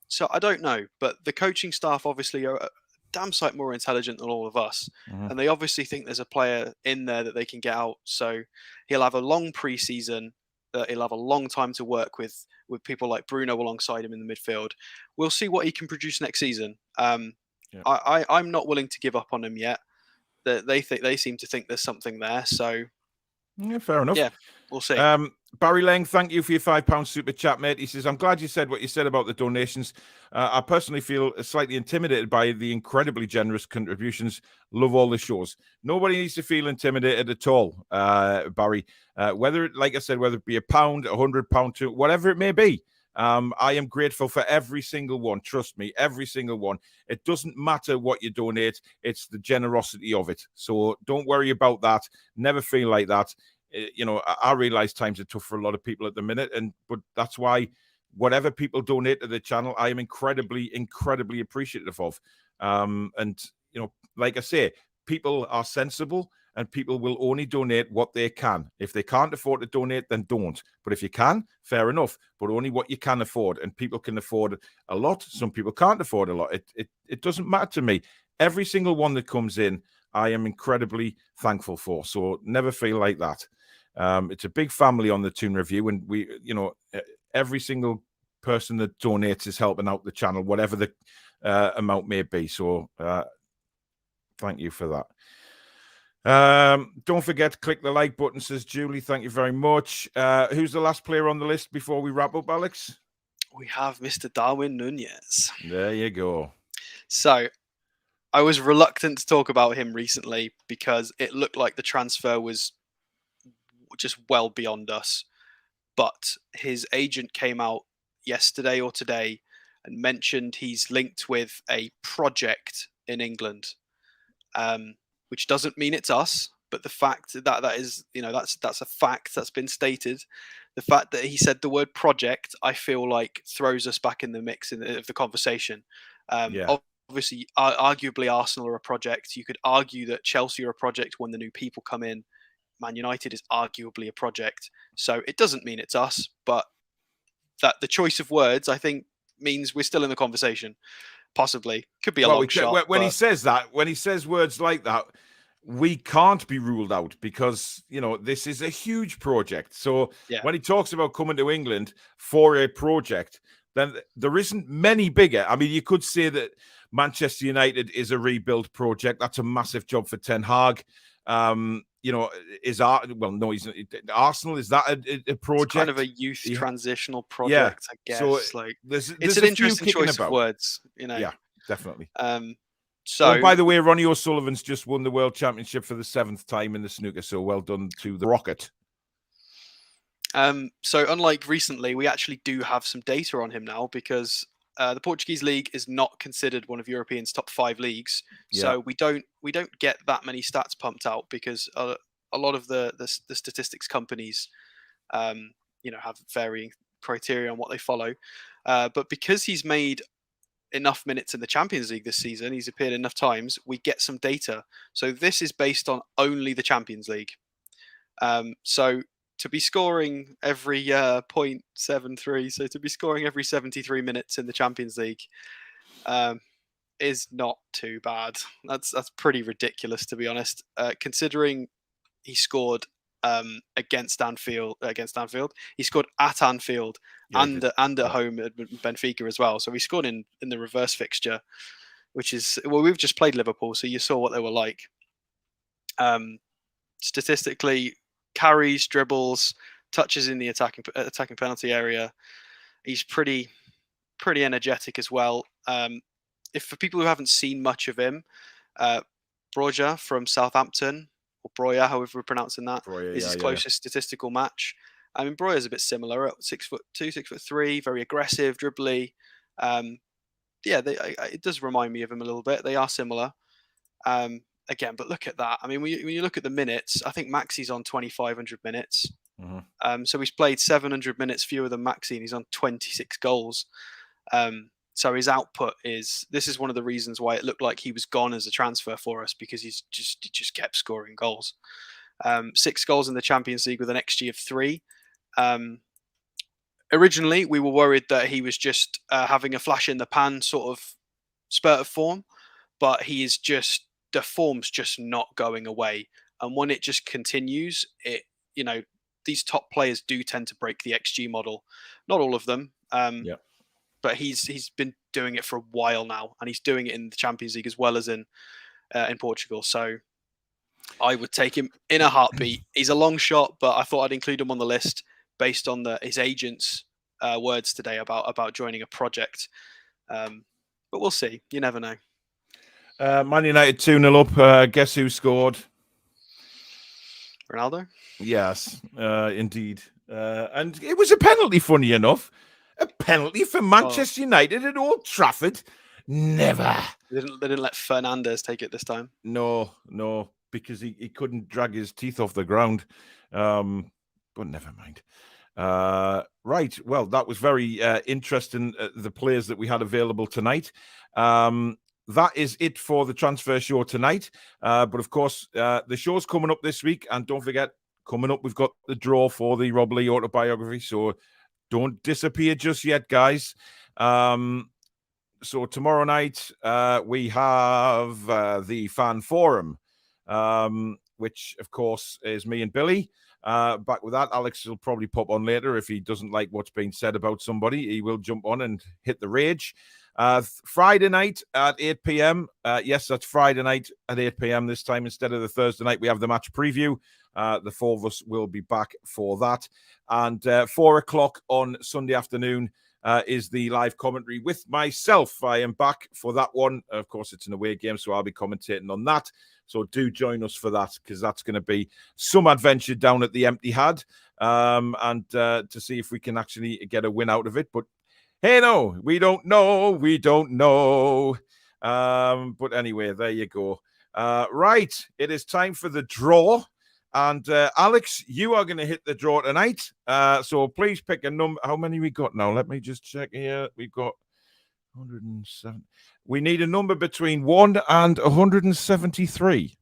So I don't know, but the coaching staff obviously are a damn sight more intelligent than all of us. Mm-hmm. And they obviously think there's a player in there that they can get out. So he'll have a long pre-season. He'll have a long time to work with people like Bruno alongside him in the midfield. We'll see what he can produce next season. I'm not willing to give up on him yet. They seem to think there's something there. So yeah, fair enough. Yeah, we'll see. Barry Lang, thank you for your £5 super chat, mate. He says, I'm glad you said what you said about the donations. I personally feel slightly intimidated by the incredibly generous contributions. Love all the shows. Nobody needs to feel intimidated at all, Barry. Whether it be £1, £100, whatever it may be. I am grateful for every single one. Trust me, every single one. It doesn't matter what you donate. It's the generosity of it. So don't worry about that. Never feel like that. I realize times are tough for a lot of people at the minute, but that's why whatever people donate to the channel, I am incredibly, incredibly appreciative of. Like I say, people are sensible and people will only donate what they can. If they can't afford to donate, then don't. But if you can, fair enough, but only what you can afford. And people can afford a lot. Some people can't afford a lot. It doesn't matter to me. Every single one that comes in, I am incredibly thankful for. So never feel like that. It's a big family on the Toon Review, and we, every single person that donates is helping out the channel, whatever the amount may be. So thank you for that. Don't forget to click the like button, says Julie. Thank you very much. Who's the last player on the list before we wrap up, Alex? We have Mr. Darwin Nunez. There you go. So I was reluctant to talk about him recently because it looked like the transfer was just well beyond us. But his agent came out yesterday or today and mentioned he's linked with a project in England, which doesn't mean it's us. But the fact that is, that's a fact that's been stated. The fact that he said the word project, I feel like throws us back in the mix of the conversation. Obviously, arguably Arsenal are a project. You could argue that Chelsea are a project when the new people come in. Man United is arguably a project. So it doesn't mean it's us, but that the choice of words, I think, means we're still in the conversation. Possibly. Could be a long shot. When he says that, when he says words like that, we can't be ruled out because, this is a huge project. So when he talks about coming to England for a project, then there isn't many bigger. I mean, you could say that Manchester United is a rebuild project. That's a massive job for Ten Hag. Arsenal, is that a project? It's kind of a youth transitional project, I guess. So there's it's an interesting choice of words, Yeah, definitely. So, by the way, Ronnie O'Sullivan's just won the World Championship for the 7th time in the snooker. So well done to the Rocket. So unlike recently, we actually do have some data on him now because the Portuguese league is not considered one of Europeans' top 5 leagues. Yeah. So we don't get that many stats pumped out because a lot of the statistics companies, have varying criteria on what they follow. But because he's made enough minutes in the Champions League this season, he's appeared enough times, we get some data. So this is based on only the Champions League. So to be scoring every 0.73, so to be scoring every 73 minutes in the Champions League is not too bad. That's pretty ridiculous, to be honest, considering he scored against Anfield. He scored at Anfield and at home at Benfica as well. So he scored in the reverse fixture, which is, we've just played Liverpool, so you saw what they were like. Statistically, carries, dribbles, touches in the attacking penalty area. He's pretty energetic as well. If for people who haven't seen much of him, Broja from Southampton, or Broja, however we're pronouncing that, is his closest statistical match. I mean, Broja's a bit similar, 6'2", 6'3", very aggressive, dribbly. It does remind me of him a little bit. They are similar. Again, but look at that. I mean, when you look at the minutes, I think Maxi's on 2,500 minutes. Mm-hmm. So he's played 700 minutes fewer than Maxi, and he's on 26 goals. So his output this is one of the reasons why it looked like he was gone as a transfer for us, because he just kept scoring goals. 6 goals in the Champions League with an XG of 3. Originally, we were worried that he was just having a flash in the pan sort of spurt of form, but the form's just not going away. And when it just continues, these top players do tend to break the XG model. Not all of them. But he's been doing it for a while now, and he's doing it in the Champions League as well as in Portugal. So I would take him in a heartbeat. He's a long shot, but I thought I'd include him on the list based on his agent's words today about joining a project. But we'll see. You never know. Man United 2-0 up. Guess who scored? Ronaldo? Yes, indeed. And it was a penalty, funny enough. A penalty for Manchester United at Old Trafford? Never. They didn't let Fernandes take it this time. No, because he couldn't drag his teeth off the ground. But never mind. Right. Well, that was very interesting, the players that we had available tonight. That is it for the transfer show tonight. But of course, the show's coming up this week. And don't forget, coming up, we've got the draw for the Rob Lee autobiography. So don't disappear just yet, guys. So tomorrow night, we have the fan forum. which, of course, is me and Billy. Back with that. Alex will probably pop on later if he doesn't like what's being said about somebody. He will jump on and hit the rage. Friday night at 8 p.m. Yes, that's Friday night at 8 p.m. this time. Instead of the Thursday night, we have the match preview. The four of us will be back for that. And 4 o'clock on Sunday afternoon is the live commentary with myself. I am back for that one. Of course, it's an away game, so I'll be commentating on that. So do join us for that, because that's going to be some adventure down at the Empty Had, and to see if we can actually get a win out of it. But hey, no, we don't know. We don't know. But anyway, there you go. Right, it is time for the draw. And Alex, you are going to hit the draw tonight. So please pick a number. How many we got now? Let me just check here. We've got 107. We need a number between 1 and 173.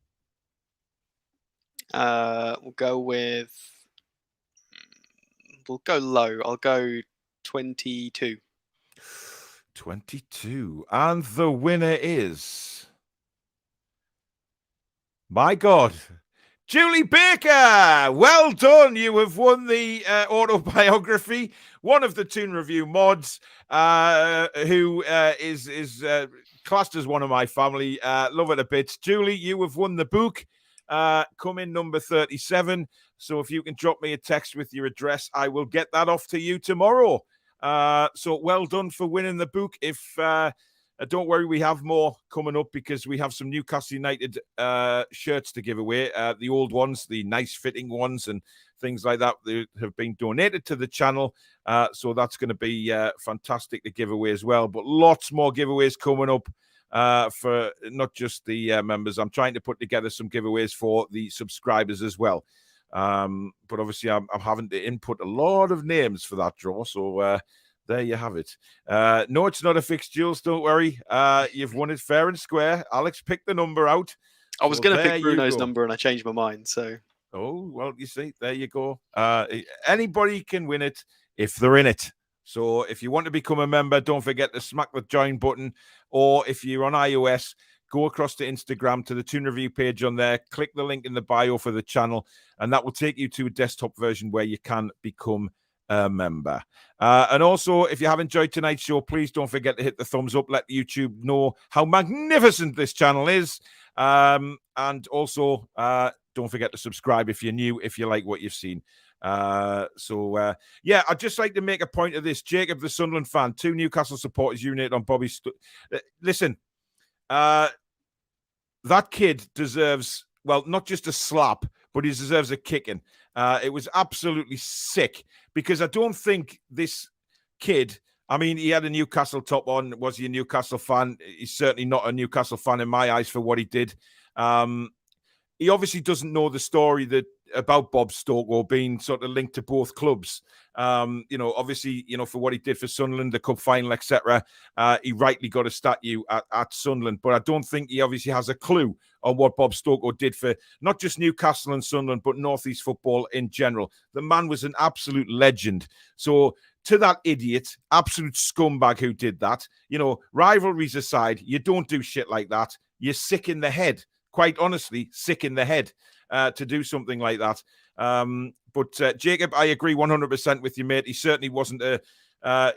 We'll go low. I'll go 22. 22. And the winner is, my God, Julie Baker. Well done. You have won the autobiography. One of the Toon Review mods, who is classed as one of my family. Love it a bit. Julie, you have won the book. Come in number 37. So if you can drop me a text with your address, I will get that off to you tomorrow. So well done for winning the book. If don't worry, we have more coming up, because we have some Newcastle United shirts to give away. The old ones, the nice fitting ones and things like that, they have been donated to the channel. So that's going to be fantastic to give away as well. But lots more giveaways coming up for not just the members. I'm trying to put together some giveaways for the subscribers as well. But obviously, I'm having to input a lot of names for that draw. So there you have it. No, it's not a fixed, Jules. Don't worry. You've won it fair and square. Alex, pick the number out. I was going to pick Bruno's number, and I changed my mind. So, oh, well, you see, there you go. Anybody can win it if they're in it. So if you want to become a member, don't forget to smack the join button. Or if you're on iOS, go across to Instagram to the Toon Review page on there. Click the link in the bio for the channel, and that will take you to a desktop version where you can become a member. And also, if you have enjoyed tonight's show, please don't forget to hit the thumbs up. Let YouTube know how magnificent this channel is. And also, don't forget to subscribe if you're new, if you like what you've seen. Yeah, I'd just like to make a point of this. Jacob, the Sunderland fan, 2 Newcastle supporters unite on Bobby. Listen, that kid deserves, well, not just a slap, but he deserves a kicking. It was absolutely sick, because I don't think this kid, I mean, he had a Newcastle top on. Was he a Newcastle fan? He's certainly not a Newcastle fan in my eyes for what he did. He obviously doesn't know the story about Bob Stokoe being sort of linked to both clubs. Obviously, for what he did for Sunderland, the cup final, etc. He rightly got a statue at Sunderland, but I don't think he obviously has a clue on what Bob Stokoe did for not just Newcastle and Sunderland, but North East football in general. The man was an absolute legend. So to that idiot, absolute scumbag who did that, rivalries aside, you don't do shit like that. You're sick in the head. Quite honestly, sick in the head to do something like that. But Jacob, I agree 100% with you, mate. He certainly wasn't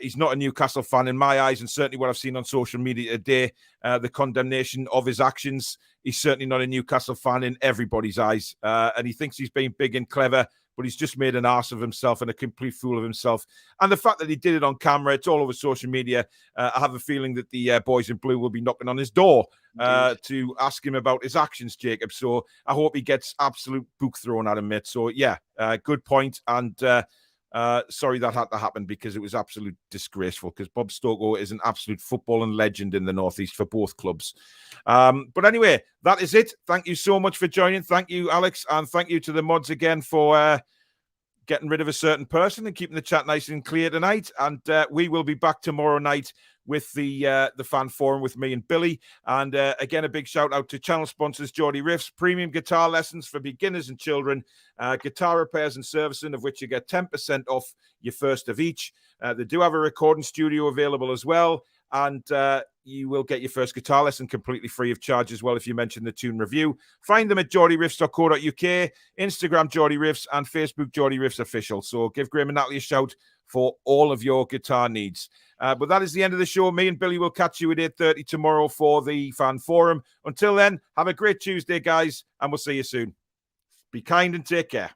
he's not a Newcastle fan in my eyes, and certainly what I've seen on social media today, the condemnation of his actions. He's certainly not a Newcastle fan in everybody's eyes. And he thinks he's being big and clever, but he's just made an arse of himself and a complete fool of himself. And the fact that he did it on camera, it's all over social media. I have a feeling that the boys in blue will be knocking on his door to ask him about his actions, Jacob. So I hope he gets absolute book thrown at him, mate. So, yeah, good point. And sorry that had to happen, because it was absolute disgraceful, because Bob Stokoe is an absolute footballing legend in the Northeast for both clubs. But anyway, that is it. Thank you so much for joining. Thank you, Alex, and thank you to the mods again for getting rid of a certain person and keeping the chat nice and clear tonight. And we will be back tomorrow night with the fan forum with me and Billy. And again, a big shout out to channel sponsors Geordie Riffs, premium guitar lessons for beginners and children, guitar repairs and servicing, of which you get 10% off your first of each. They do have a recording studio available as well. and you will get your first guitar lesson completely free of charge as well if you mention the Toon Review. Find them at geordieriffs.co.uk, Instagram Geordie Riffs, and Facebook Geordie Riffs Official. So give Graham and Natalie a shout for all of your guitar needs. But that is the end of the show. Me and Billy will catch you at 8:30 tomorrow for the Fan Forum. Until then, have a great Tuesday, guys, and we'll see you soon. Be kind and take care.